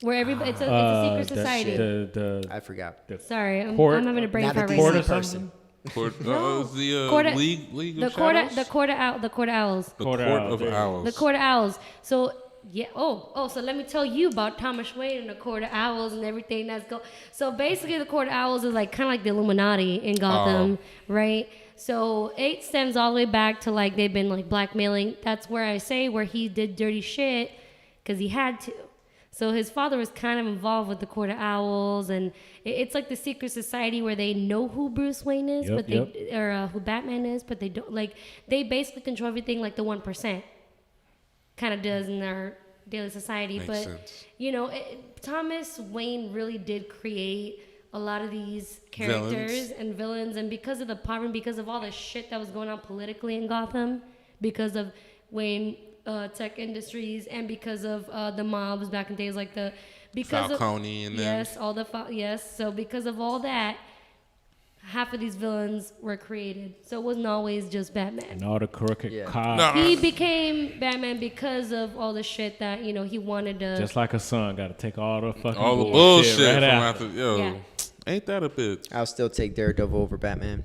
where everybody it's a secret society. The I forgot. Sorry, I'm having a brain Not a fart right DC now. or person. something? Court, the Court of- League The of court Shadows? the court owls. The Court Court of Owls, of there. Owls. The court of owls. So yeah. So let me tell you about Thomas Wayne and the court of owls and everything that's go. So basically, the court of owls is like kind of like the Illuminati in Gotham, right? So it stems all the way back to like they've been like blackmailing. That's where I say where he did dirty shit because he had to. So his father was kind of involved with the Court of Owls, and it's like the secret society where they know who Bruce Wayne is, Yep, but they or who Batman is, but they don't like. They basically control everything like the 1% kind of does in their daily society. Makes but sense. Thomas Wayne really did create a lot of these characters and villains, and because of the power and because of all the shit that was going on politically in Gotham, because of Wayne Tech Industries, and because of the mobs back in days like Falcone and them. yes. So because of all that, half of these villains were created. So it wasn't always just Batman. And all the crooked Yeah. cops. No. He became Batman because of all the shit that he wanted to. Just like a son, got to take all the fucking All the bullshit right from after. after. Yo, Yeah. ain't that a bitch? I'll still take Daredevil over Batman.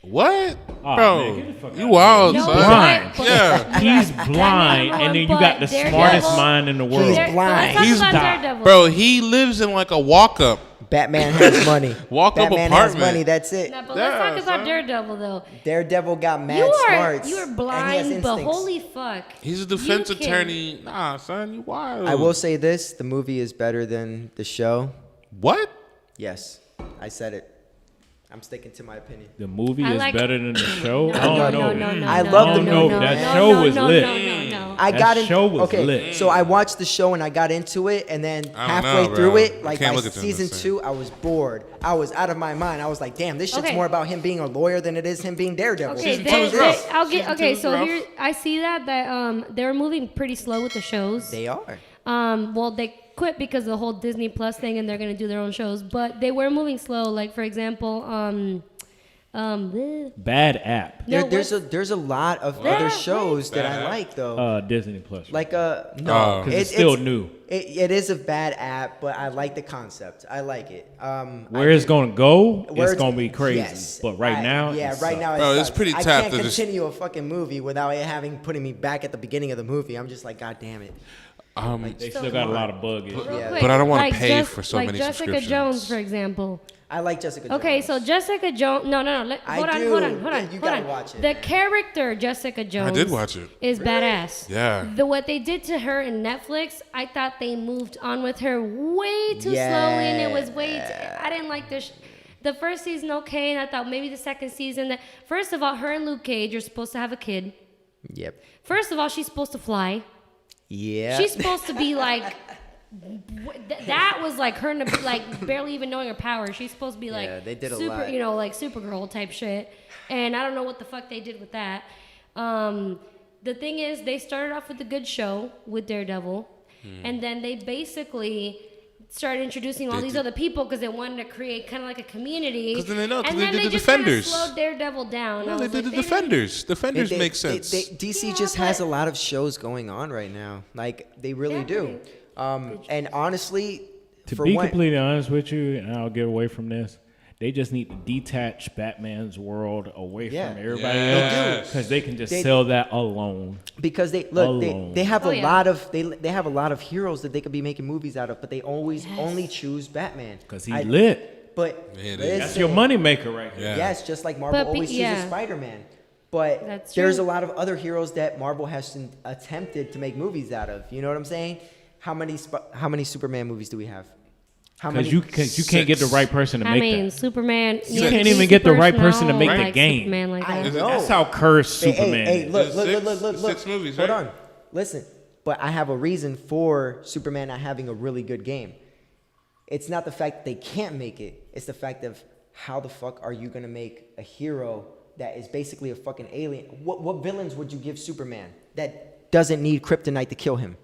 What? Aw, Bro, man, get the fuck you out wild, No, son. blind. but- Yeah. He's blind, and then you got the Daredevil- smartest mind in the world. He's Let's blind. talk He's about blind. Daredevil. Bro, he lives in like a walk-up. Batman has money. Walk up Batman has apartment. money. That's it. Nah, but Yeah, let's talk about son. Daredevil though. Daredevil got mad You smarts. are and he has blind, but instincts. holy fuck. He's a defense You can- attorney. Nah, son, you wild. I will say this: the movie is better than the show. What? Yes, I said it. I'm sticking to my opinion. The movie I is like- better than the show. No, I don't know. I I love don't the know. movie. That man. show was lit. No. I That got in. show was okay, lit. so I watched the show and I got into it, and then I don't halfway know, through bro. it, You like can't by look at them the season same. 2, I was bored. I was out of my mind. I was like, "Damn, this shit's Okay. more about him being a lawyer than it is him being Daredevil." Okay, Season two is rough. I'll get. Season two Okay, is so rough. here I see that they're moving pretty slow with the shows. They are. Well, they quit because of the whole Disney Plus thing, and they're gonna do their own shows. But they were moving slow. Like for example, Bad app. no, There's a lot of other shows that I like though. Disney Plus. Like no, Oh. 'Cause it's still new. It is a bad app, but I like the concept. I like it. Where it's gonna go, Where it's gonna be crazy. yes. But right now, yeah, it right sucks. now, Bro, it it's sucks. pretty I tapped can't to just- continue a fucking movie without it putting me back at the beginning of the movie. I'm just like, God damn it. They still got a lot of bug issues. real Yeah. quick, But I don't wanna like pay just- for so like many Jessica subscriptions. Jones, for example. I like Jessica Jones. Okay, so Jessica Jones. No. I Hold on. do. Hold Yeah, on. you hold gotta on. watch it. The character Jessica Jones. did watch it. Is badass. Yeah. What they did to her in Netflix, I thought they moved on with her way too slowly, and it was way. I didn't like this. The first season okay, and I thought maybe the second season. That first of all, her and Luke Cage are supposed to have a kid. Yep. First of all, she's supposed to fly. Yeah. She's supposed to be like. That was like her like barely even knowing her power. She's supposed to be like Yeah, they did a super, lot. you know, like Supergirl type shit. And I don't know what the fuck they did with that. The thing is, they started off with a good show with Daredevil, and then they basically started introducing all They these did- other people because they wanted to create kind of like a community. 'Cause then they know, 'cause and they then did they the just kinda Defenders. slowed Daredevil down. No, I they was did like, the they didn't- Defenders. Defenders They- make sense. DC Yeah, just has a but- lot of shows going on right now. Like they really do. Definitely. And honestly, To for be one, completely honest with you, and I'll get away from this, they just need to detach Batman's world away Yeah. from everybody Yes. else because they can just They- sell that alone. because they look Alone. they have Oh, a yeah. lot of they have a lot of heroes that they could be making movies out of, but they always only choose Batman Because he's lit. But Yeah, it is. listen, That's your money maker right there. Yeah. Yes, just like Marvel But always yeah. chooses Spider-Man. But That's there's true. a lot of other heroes that Marvel has attempted to make movies out of. You know what I'm saying? How many Superman movies do we have? How Because you can't get the right person to I make mean, that. Superman. You can't even get the right person to make the like game. Superman like I that. know. That's how cursed Hey, Superman hey, is. look, There's look. six movies, Hold right? on. Listen, but I have a reason for Superman not having a really good game. It's not the fact that they can't make it. It's the fact of how the fuck are you gonna make a hero that is basically a fucking alien? What villains would you give Superman that doesn't need kryptonite to kill him?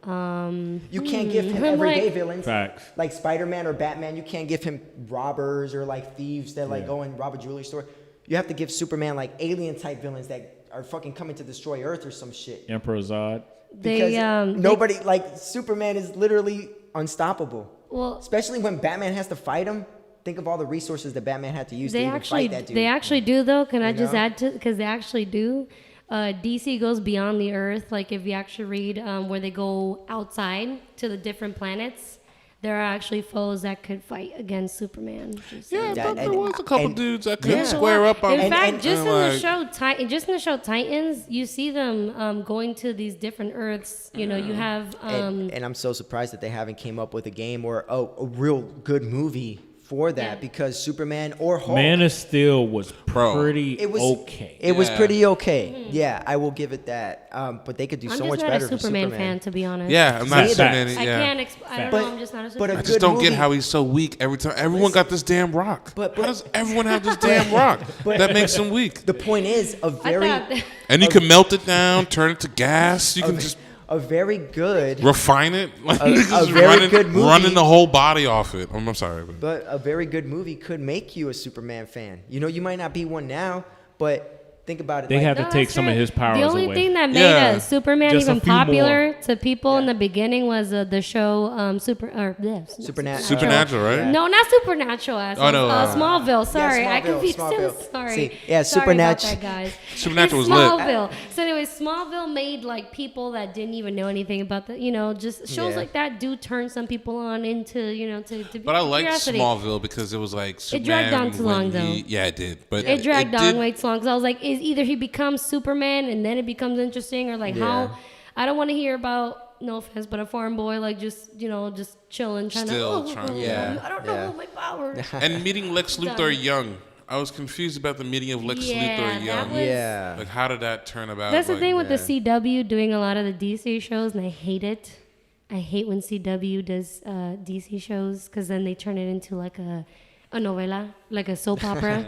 You can't give him I'm everyday like- villains Facts. like Spider-Man or Batman. You can't give him robbers or like thieves that like go and rob a jewelry store. You have to give Superman like alien type villains that are fucking coming to destroy Earth or some shit. Emperor Zod. Because They nobody like Superman is literally unstoppable. Well, Especially when Batman has to fight him. Think of all the resources that Batman had to use to they even actually fight that dude. they actually do though. Can I just know? add to because they actually do. DC goes beyond the Earth. Like if you actually read where they go outside to the different planets, there are actually foes that could fight against Superman. Just Yeah, I saying. thought there and- was a couple and- dudes that could Yeah. square up on. In fact, and just in the like- show, just in the show Titans, you see them going to these different Earths. You know, you have and I'm so surprised that they haven't came up with a game or a real good movie for that Yeah. because Superman or Hulk. Man of Steel was Bro. pretty It was okay. It was Yeah. pretty okay. Yeah, I will give it that. But they could do I'm so just much not better a for Superman Superman. fan, to be honest. Yeah, I'm not See, so that- many. I Yeah. can't. I don't But- know. I'm just not a but Superman. I a just good don't movie- get how he's so weak every time. Everyone got this damn rock. But- How does everyone have this damn rock that makes him weak? The point is a very thought- And you can melt it down, turn it to gas. You can just a very good refine it. Like, a niggas just very good movie. running the whole body off it. I'm sorry, but but a very good movie could make you a Superman fan. You know, you might not be one now, but think about it. They like, have to No, take that's some of true. his powers The only away. thing that made Yeah. Superman Just a even few popular more. to people in the beginning was the show Supernatural. Supernatural, right? Yeah. No, not Supernatural. Oh, no, Smallville. Sorry, I Smallville, confused them. Smallville. Sorry. See, yeah, Sorry about Supernatu- that, guys. Supernatural It's was lit. Smallville. So anyway, Smallville made like people that didn't even know anything about the, just shows Yeah. like that do turn some people on into, to But I liked curiosity. Smallville because it was like Superman. dragged on too when long, though. Yeah, it did. But It dragged on did- way too long because I was like, is either he becomes Superman and then it becomes interesting, or like how I don't want to hear about, no offense, but a farm boy like just chilling, trying Still to trying- Yeah. I don't know my power. And meeting Lex Luthor young. I was confused about the meeting of Lex Yeah, Luthor that young. was- Yeah. Like, how did that turn about? That's the Like, thing with the CW doing a lot of the DC shows, and I hate it. I hate when CW does DC shows because then they turn it into like a novela, like a soap opera.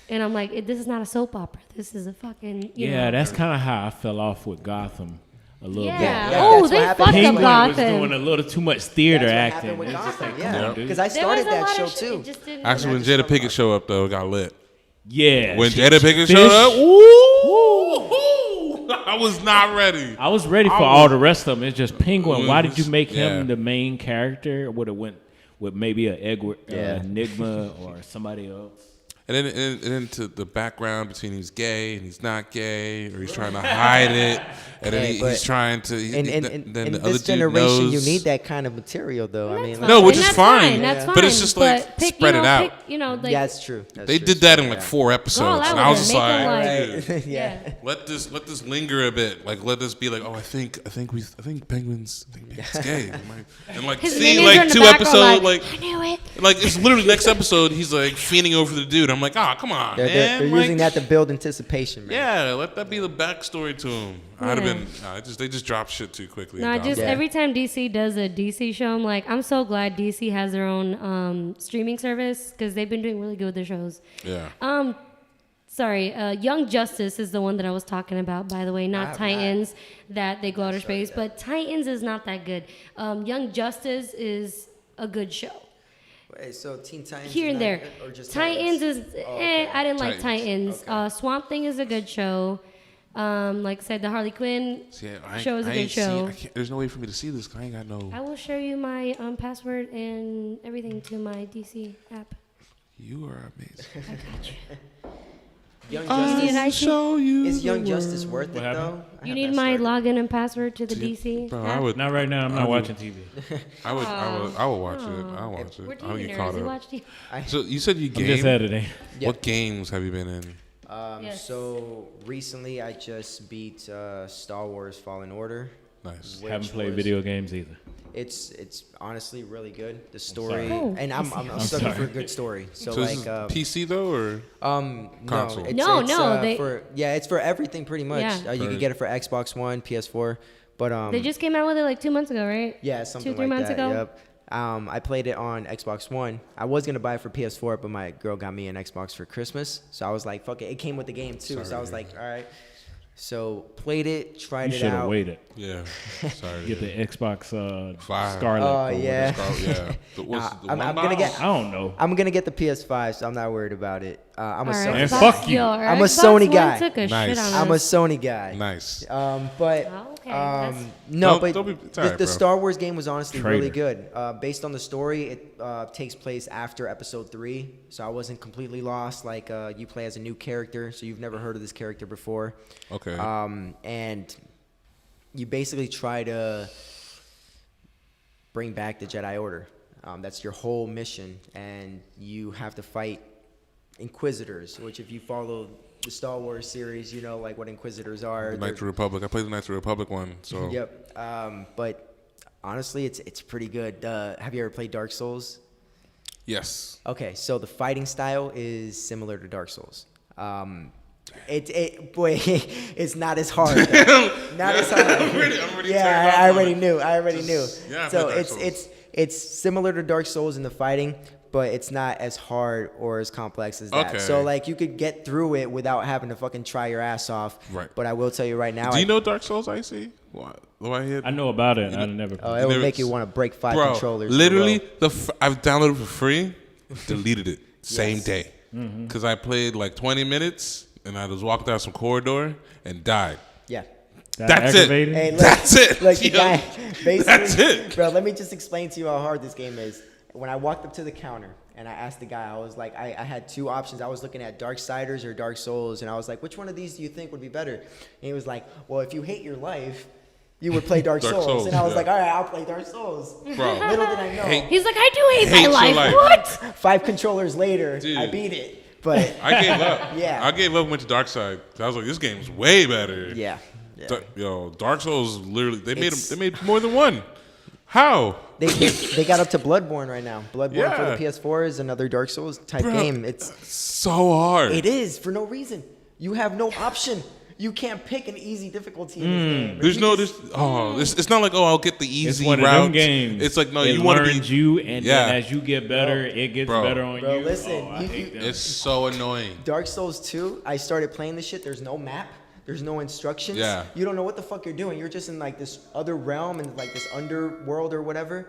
And I'm like, this is not a soap opera. This is a fucking you know. That's kind of how I fell off with Gotham a little Yeah. bit. Yeah, Oh, that's they what happened. fucked up Penguin was Gotham. doing a little too much theater That's what acting. happened with It's just Gotham, like, come yeah. on, dude. Because I There was started a that lot show of shit, too. it just didn't- Actually, when Jada Pinkett showed up, though, it got lit. Yeah. When she- Jada Pinkett Fish. showed up, woo, I was not ready. I was ready for all the rest of them. It's just Penguin. Why did you make Yeah. him the main character? Would have went with maybe a Edward Yeah. Enigma or somebody else. And then to the background between he's gay and he's not gay, or he's trying to hide it, and then Hey, he's but trying to. In then in the other this dude generation, knows. you need that kind of material, though. I mean, That's like, No, fine. which And is that's fine. That's But fine. it's just like, But spread it out. Like, yeah, it's true. That's They true. did that in Yeah. like 4 episodes, Go all and out I with was it. just Make like, them dude, yeah. let this linger a bit. Like, let this be like, oh, I think Penguin's gay, and like His see minions are in like the 2 background episodes, like, like I knew it. it's literally next episode he's like fiending over the dude. I'm like, oh, come on, They're man. using Like, that to build anticipation, man. yeah, let that be the backstory to him. I'd have Yeah. been. They just dropped shit too quickly. No, just Yeah. every time DC does a DC show, I'm like, I'm so glad DC has their own streaming service because they've been doing really good with their shows. Yeah. Sorry, Young Justice is the one that I was talking about, by the way, not Titans, that they go outer space, but Titans is not that good. Young Justice is a good show. Wait, so Teen Titans Here is and not there. good, or just Titans is, okay. I didn't like Titans. Titans. Swamp Thing is a good show. Like I said, the Harley Quinn See, show is a good show. There's no way for me to see this. 'Cause I ain't got no. I will show you my password and everything to my DC app. You are amazing. I got you. Young need Justice. an ID? Show you. Is Young the Justice world. worth it, happened? though? I You have need that my started. login and password to the DC Bro, app? I would. Not right now. I'm I not would- watching TV. I would watch it. I would watch We're it. I'll TV get nerds. caught We up. watch TV. So you said you I'm just game. Saturday. Yeah. What games have you been in? Yes. So recently, I just beat Star Wars Fallen Order. Nice. which Haven't played was- video games either. It's honestly really good. The story, sorry. Oh, and I'm a sucker for a good story. So, So like, this is PC though, or Console? no, it's, No, it's, no, they- it's for everything pretty much. Yeah. You can Right. get it for Xbox One, PS4, but They just came out with it like 2 months ago, right? yeah, something 2-3 like months that. ago? Yep. I played it on Xbox One. I was gonna buy it for PS4, but my girl got me an Xbox for Christmas, so I was like, "Fuck it!" It came with the game too, so I was like, "All right." So played it, tried You it should have out. waited. yeah. Sorry. Get the Xbox Five. Scarlet. Oh, or yeah. yeah. The, what's Nah, the I'm one gonna box? get- I don't know. I'm gonna get the PS5, so I'm not worried about it. I'm a Our Sony. Man, Xbox- fuck you. Yo, our I'm a Xbox Sony One guy. Took a Nice. shit on I'm a us. Sony guy. Nice. But Oh, okay, that's- no, Don't- but don't be- it's the, alright, the bro. Star Wars game was honestly really Traitor. good. Based on the story, it takes place after Episode 3, so I wasn't completely lost. Like you play as a new character, so you've never heard of this character before. Okay. And you basically try to bring back the Jedi Order. That's your whole mission, and you have to fight Inquisitors, which if you follow the Star Wars series, you know like what Inquisitors are. The They're- Knights of the Republic. I played the Knights of the Republic one. So Yep. But honestly, it's pretty good. Have you ever played Dark Souls? yes. Okay, so the fighting style is similar to Dark Souls. It's not as hard. though. Not as hard. I'm already turned Yeah, off I on already it. knew. I already knew. Yeah, I So played Dark it's similar to Dark Souls in the fighting, but it's not as hard or as complex as that. Okay. So like you could get through it without having to fucking try your ass off. Right. But I will tell you right now, Do you know Dark Souls, Icy? What? I hit? I know about it. I never. it will never- make you want to break 5 Bro, controllers. in a literally, row. I've downloaded it for free, deleted it same Yes. day. Because I played like 20 minutes, and I just walked out some corridor and died. Yeah. That's it. Hey, look, That's it. Look, the Yo, guy, basically, that's it. Bro, let me just explain to you how hard this game is. When I walked up to the counter and I asked the guy, I was like, I had two options. I was looking at Darksiders or Dark Souls, and I was like, which one of these do you think would be better? And he was like, well, if you hate your life, you would play Dark Souls. And I was like, all right, I'll play Dark Souls. Bro. Little did I know. He's like, I do hate Hate my your life. life. What? 5 controllers later, Dude. I beat it. But I gave up. Yeah. I gave up and went to Dark Side. I was like, this game's way better. yeah. Dark Souls literally they It's- made more than one. How? They got up to Bloodborne right now. Bloodborne for Yeah. the PS4 is another Dark Souls type Bro, game. It's so hard. It is for no reason. You have no option. You can't pick an easy difficulty in this game. There's You no just- it's not like I'll get the It's easy one of route. them games. It's like no, it you want to learns be. you, and Yeah. then as you get better, it gets Bro. better on Bro, you. listen, I hate them. It's so annoying. Dark Souls 2, I started playing this shit. There's no map. There's no instructions. Yeah. You don't know what the fuck you're doing. You're just in like this other realm and like this underworld or whatever.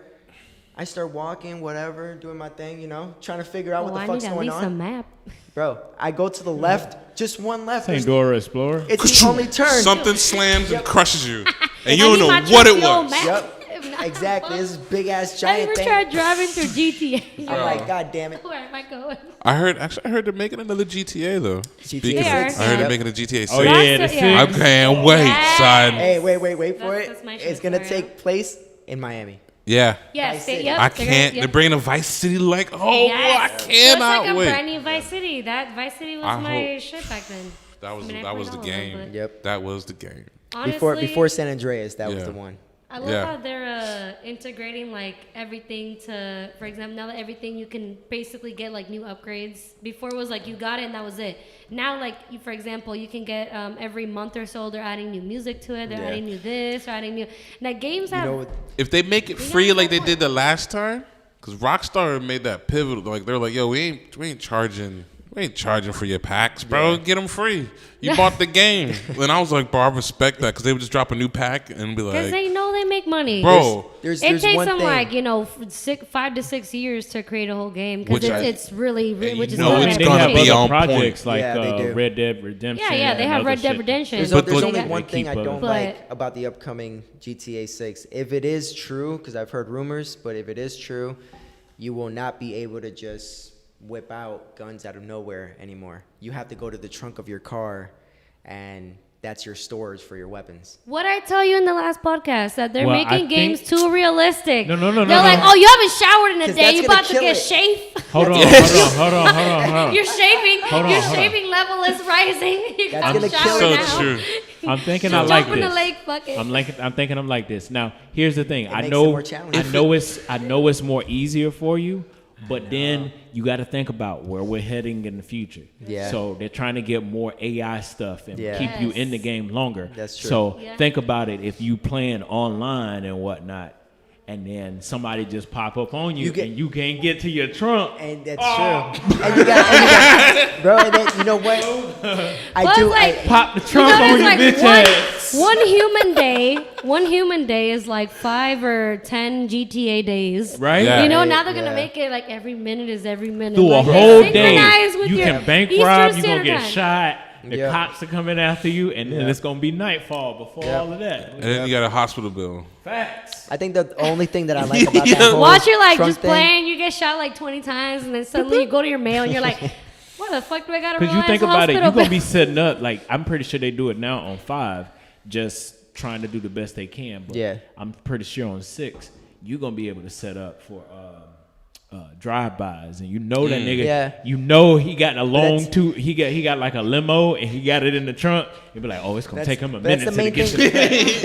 I start walking, whatever, doing my thing, you know, trying to figure out Well, what I the fuck's need at going least a on. map. Bro, I go to the left, just one left. Saint There's- Dora Explorer. It's the only turn. Something slams and crushes you, and I you don't need my know what it trusty old was. map. Yep. If not, Exactly. This big ass I giant ever thing. tried driving through GTA. I'm like, God damn it. Where am I going? I heard they're making another GTA though. GTA They are. 6. I heard they're Yep. making a GTA 6. Oh yeah, That's the it, yeah. six. I can't wait, Yes. son. Hey, wait for That's it. my It's shit gonna for take place in Miami. Yeah. Yes, Vice City. yep, I they're can't. gonna- They're bringing a Vice City like, oh, Yes. I So it's cannot like a wait. brand new Vice City. That Vice City was I my hope- shit back then. That was I mean, I that was the played all of them, game. but- Yep. That was the game. Honestly, Before San Andreas, that was Yeah. the one. I love Yeah. how they're integrating like everything to, for example, now that everything you can basically get like new upgrades. Before it was like you got it and that was it. Now like you, for example, you can get every month or so they're adding new music to it. They're Yeah. adding new this. They're adding new. Now games You have. know, If they make it We free got like they that did the last time, because Rockstar made that pivotal. Like they're like, yo, we ain't charging for your packs, bro. Get them free. You bought the game, and I was like, bro, I respect that because they would just drop a new pack and be Because like, they know they make money. bro. there's It takes one them thing. like 5 to 6 years to create a whole game because Which I- it's really and which you is know what it's I they gonna have appreciate. be other on projects point. like Yeah, they do. Red Dead Redemption. Yeah, they and have other Red Dead shit. Redemption. There's, But there's the- only They one keep thing I other- don't But- like about the upcoming GTA 6. If it is true, because I've heard rumors, but if it is true, you will not be able to just whip out guns out of nowhere anymore. You have to go to the trunk of your car, and that's your storage for your weapons. What I tell you in the last podcast that they're Well, I making games think- too realistic. No, They're like, oh, you haven't showered in a 'Cause day. that's You gonna about to kill get it. shaved. Hold on. Your shaving, Hold on, your hold on. shaving level is rising. You That's got gonna to kill shower it. now. So true. I'm thinking You I like jump in the this. lake bucket. I'm thinking I'm like this. Now, here's the thing. I makes it know more challenging. I know it's more easier for you, but then you got to think about where we're heading in the future. Yeah. So they're trying to get more AI stuff and Yeah. keep you Yes. in the game longer. That's true. So Yeah. think about it. If you playing online and whatnot, and then somebody just pop up on you, You get- and you can't get to your trunk. And that's true. And you got, bro, and then, you know what? I Well, do. it's like- Pop the You trunk know, on there's your like bitch ass. one human day is like 5 or 10 GTA days. Right? Yeah. You know, now they're Yeah. gonna make it like every minute is every minute. Through a Like, they whole synchronize day. with You your can bank Eastern rob, you're going to Standard get Time. shot. The Yeah. cops are coming after you, and then Yeah. it's going to be nightfall before Yeah. all of that. And then you got a hospital bill. Facts. I think the only thing that I like about that whole Watch you like trunk just thing, playing, you get shot like 20 times, and then suddenly you go to your mail and you're like, why the fuck do I gotta Because you realize think about it, hospital you're going to bill? be setting up, like, I'm pretty sure they do it now on 5, just trying to do the best they can. But Yeah. I'm pretty sure on 6, you're going to be able to set up for drive-bys, and you know that nigga, Yeah. you know he got a long that's- he got like a limo, and he got it in the trunk. You'll be like, oh, it's going to take him a but that's minute the to main get to the thing.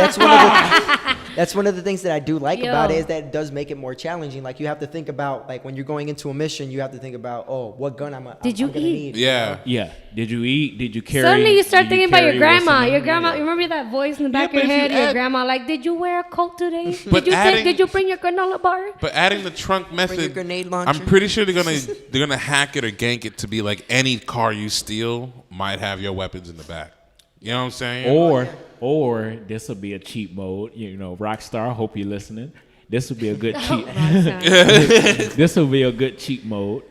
That's one of the things that I do like about it is that it does make it more challenging. Like you have to think about like when you're going into a mission, you have to think about what gun I'm Did you gonna eat? need. Yeah. Yeah. Did you eat? Did you carry? Suddenly you start did thinking about your carry what's grandma. in Your the- grandma, you remember that voice in the back but of your if you head? Your add- grandma, like, did you wear a coat today? But adding- Did you bring your granola bar? But adding the trunk method, your grenade launcher. I'm pretty sure they're gonna hack it or gank it to be like any car you steal might have your weapons in the back. You know what I'm saying? Or this will be a cheat mode. You know, Rockstar. Hope you're listening. This will be a good cheat. Rockstar. This will be a good cheat mode.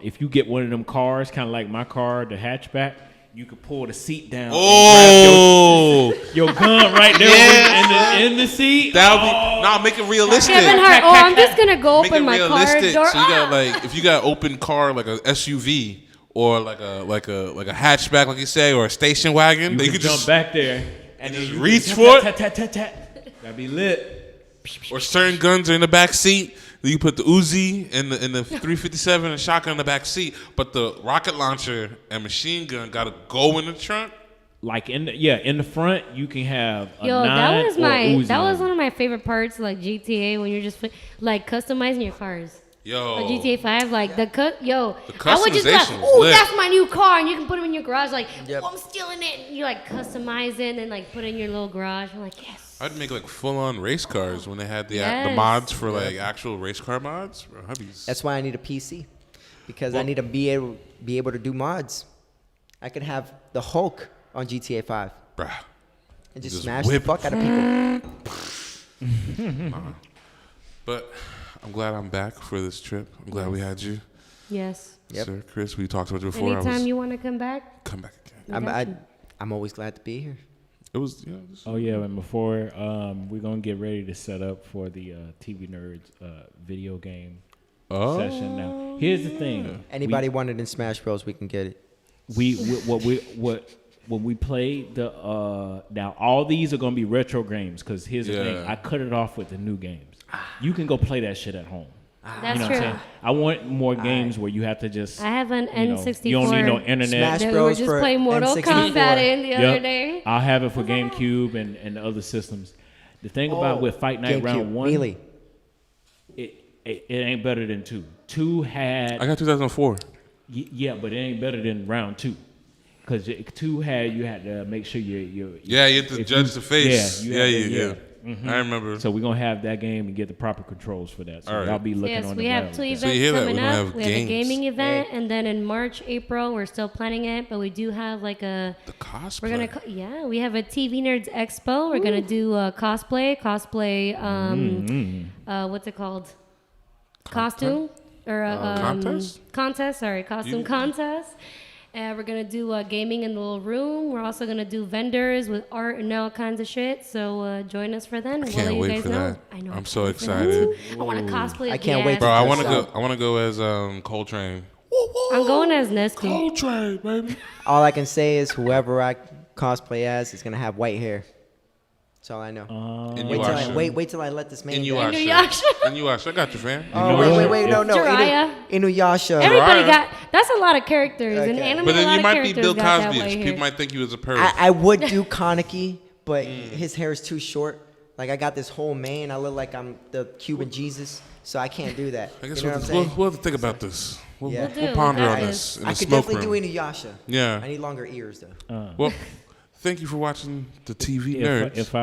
If you get one of them cars, kind of like my car, the hatchback, you could pull the seat down. Oh, And grab your gun right there in the seat. that would be make it realistic. Kevin Hart. Oh, I'm just gonna go Make open it my car realistic. door. So you got like if you got open car like a SUV or like a hatchback, like you say, or a station wagon, You they can could jump just back there and then just you reach can for it. tat, tat, tat, tat. That'd be lit. or certain guns are in the back seat. You put the Uzi and the 357 and shotgun in the back seat, but the rocket launcher and machine gun gotta go in the trunk. Like in the front, you can have a Yo, 9 or Uzi. that was one of my favorite parts, like GTA, when you're just like customizing your cars. Yo, Like GTA 5, like I would just be like, customization was oh, lit. that's my new car, and you can put them in your garage, like, Yep. oh, I'm stealing it. And you like customize it and like put it in your little garage. I'm like, yes. I'd make like full-on race cars when they had the Yes. mods for like actual race car mods. Bro, That's why I need a PC, because I need to be able to do mods. I could have the Hulk on GTA 5 bruh. and just Just smash the whip. fuck out of people. But I'm glad I'm back for this trip. I'm glad we had you, Yes. Yep. sir. Chris, we talked about you before. Anytime you want to come back, come back again. I'm always glad to be here. It was Oh yeah, and before we're gonna get ready to set up for the TV Nerds video game session. Now, here's the thing: Anybody wanted in Smash Bros, we can get it. when we played the now all these are gonna be retro games because here's the thing: I cut it off with the new games. You can go play that shit at home. that's You know true. what I'm saying? I want more games where you have to just. I have an N64. You don't need no internet. Smash that we were Bros just for playing Mortal N64. Kombat in the other Yep. day. I'll have it for GameCube and the other systems. The thing about with Fight Night GameCube, Round 1, Melee. it ain't better than 2. 2 had I got 2004. yeah, but it ain't better than round 2. Because 2 had you had to make sure you Yeah, you have to judge the face. Yeah, Yeah. Mm-hmm. I remember. So we're gonna have that game and get the proper controls for that. So All right. y'all be looking Yes, on we the have web. 2 events So you hear that? coming We don't up. have We have a games. gaming event, and then in March, April, we're still planning it, but we do have like a. The cosplay. We're gonna we have a TV Nerds Expo. We're gonna do cosplay. What's it called? Costume or contest? Contest. Sorry, costume contest. And we're gonna do gaming in the little room. We're also gonna do vendors with art and all kinds of shit. So join us for then. I can't wait for that. I know. I'm I so can't wait for that excited. too. I want to cosplay. I can't wait Bro, to I dress want to go. up. I want to go as Coltrane. I'm going as Nestle. Coltrane, baby. All I can say is whoever I cosplay as is gonna have white hair. That's all I know. Wait till I let this man. Inuyasha. Inuyasha. I got you, fam. Oh wait, no. Jiraiya. Inuyasha. Everybody Jiraiya. got. That's a lot of characters in Okay. anime. But a then lot you of might be characters Bill got that Cosby. white hair. People might think you was a perv. I would do Kaneki, but his hair is too short. Like I got this whole mane. I look like I'm the Cuban Jesus, so I can't do that. I guess you know what I'm we'll saying? have to think about this. We'll, Yeah. we'll ponder We'll on do. this in I the could smoke definitely room. do Inuyasha. Yeah. I need longer ears though. Well, thank you for watching the TV Nerds. If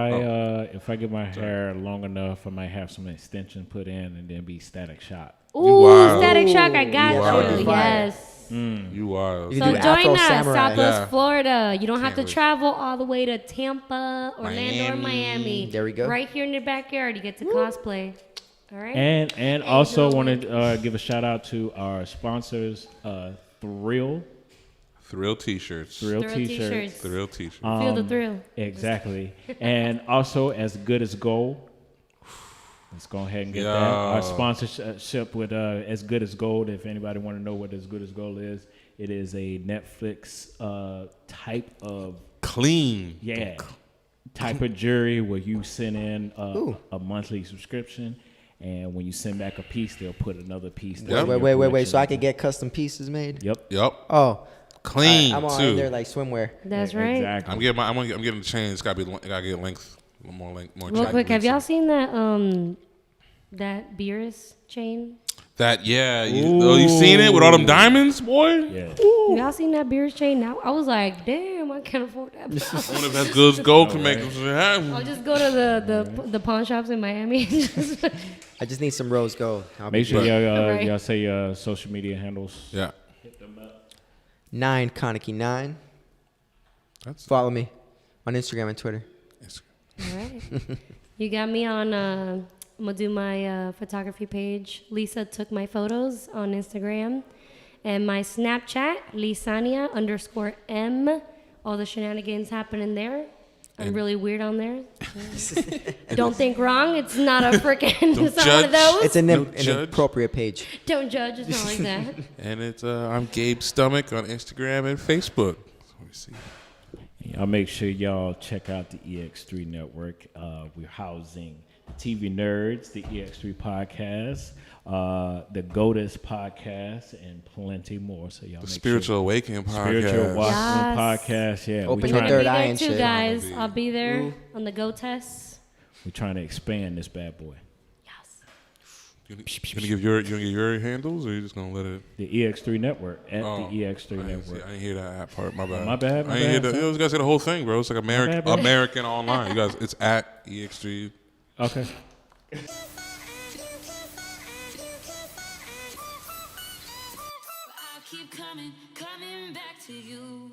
I get my hair long enough, I might have some extension put in and then be Static Shock. Ooh, wild. Static Shock, I got You wild. you. Yes. You wild. You So can do join Afro us, Samurai. Southwest Yeah. Florida. You don't have to Can't wait. travel all the way to Tampa, Orlando, or Miami. There we go. Right here in your backyard, you get to cosplay. All right. And also want to give a shout out to our sponsors, Thrill T-shirts. Thrill Thrill T-shirts. t-shirts. Thrill T-shirts. Feel the thrill. Exactly. And also As Good as Gold. Let's go ahead and get that. Yo. Our sponsorship with As Good as Gold. If anybody want to know what As Good as Gold is, it is a Netflix type of Clean. type of jury where you send in Ooh. a monthly subscription, and when you send back a piece, they'll put another piece. that's Yep. in your Wait. So collection. I could get custom pieces made. Yep. Oh, Clean I'm all too. in there like swimwear. That's right. Exactly. I'm getting a chain. It's gotta get length. More length. More Real chain quick, have length. y'all seen that Beerus chain? That you seen it with all them diamonds, boy? Yeah. Y'all seen that Beerus chain? Now I was like, damn, I can't afford that. I wonder if that's good as gold can make them happen. I'll just go to the pawn shops in Miami. And just I just need some rose gold. I'll be Make sure good. Right. y'all say social media handles. Yeah. 9 Kaneki 9. That's Follow me on Instagram and Twitter. All right. You got me on, I'm going to do my photography page. Lisa Took My Photos on Instagram. And my Snapchat, Lisania_M. All the shenanigans happening there. I'm really weird on there. Don't think wrong. It's not a freaking. It's not one of those. It's an judge. appropriate page. Don't judge. It's not like that. And it's I'm Gabe Stomach on Instagram and Facebook. Let me see. Y'all make sure y'all check out the EX3 Network. We're housing TV Nerds, the EX3 Podcast, the Goddess Podcast, and plenty more. So y'all The make Spiritual Awakening Podcast. Spiritual Awakening Yes. Podcast. Yeah, Open we're your trying, third I'll eye be and there too, shit. guys. I'll be there on the Go Test. we're trying to expand this bad boy. Yes. You gonna give your handles, or you just gonna let it? The EX3 Network at Oh, the EX3 I didn't Network. I didn't hear that part. My bad. My bad, my I didn't hear bad, that. You guys say the whole thing, bro. It's like American bad, bro. American Online. You guys, it's at EX3. Okay. I'll keep coming back to you.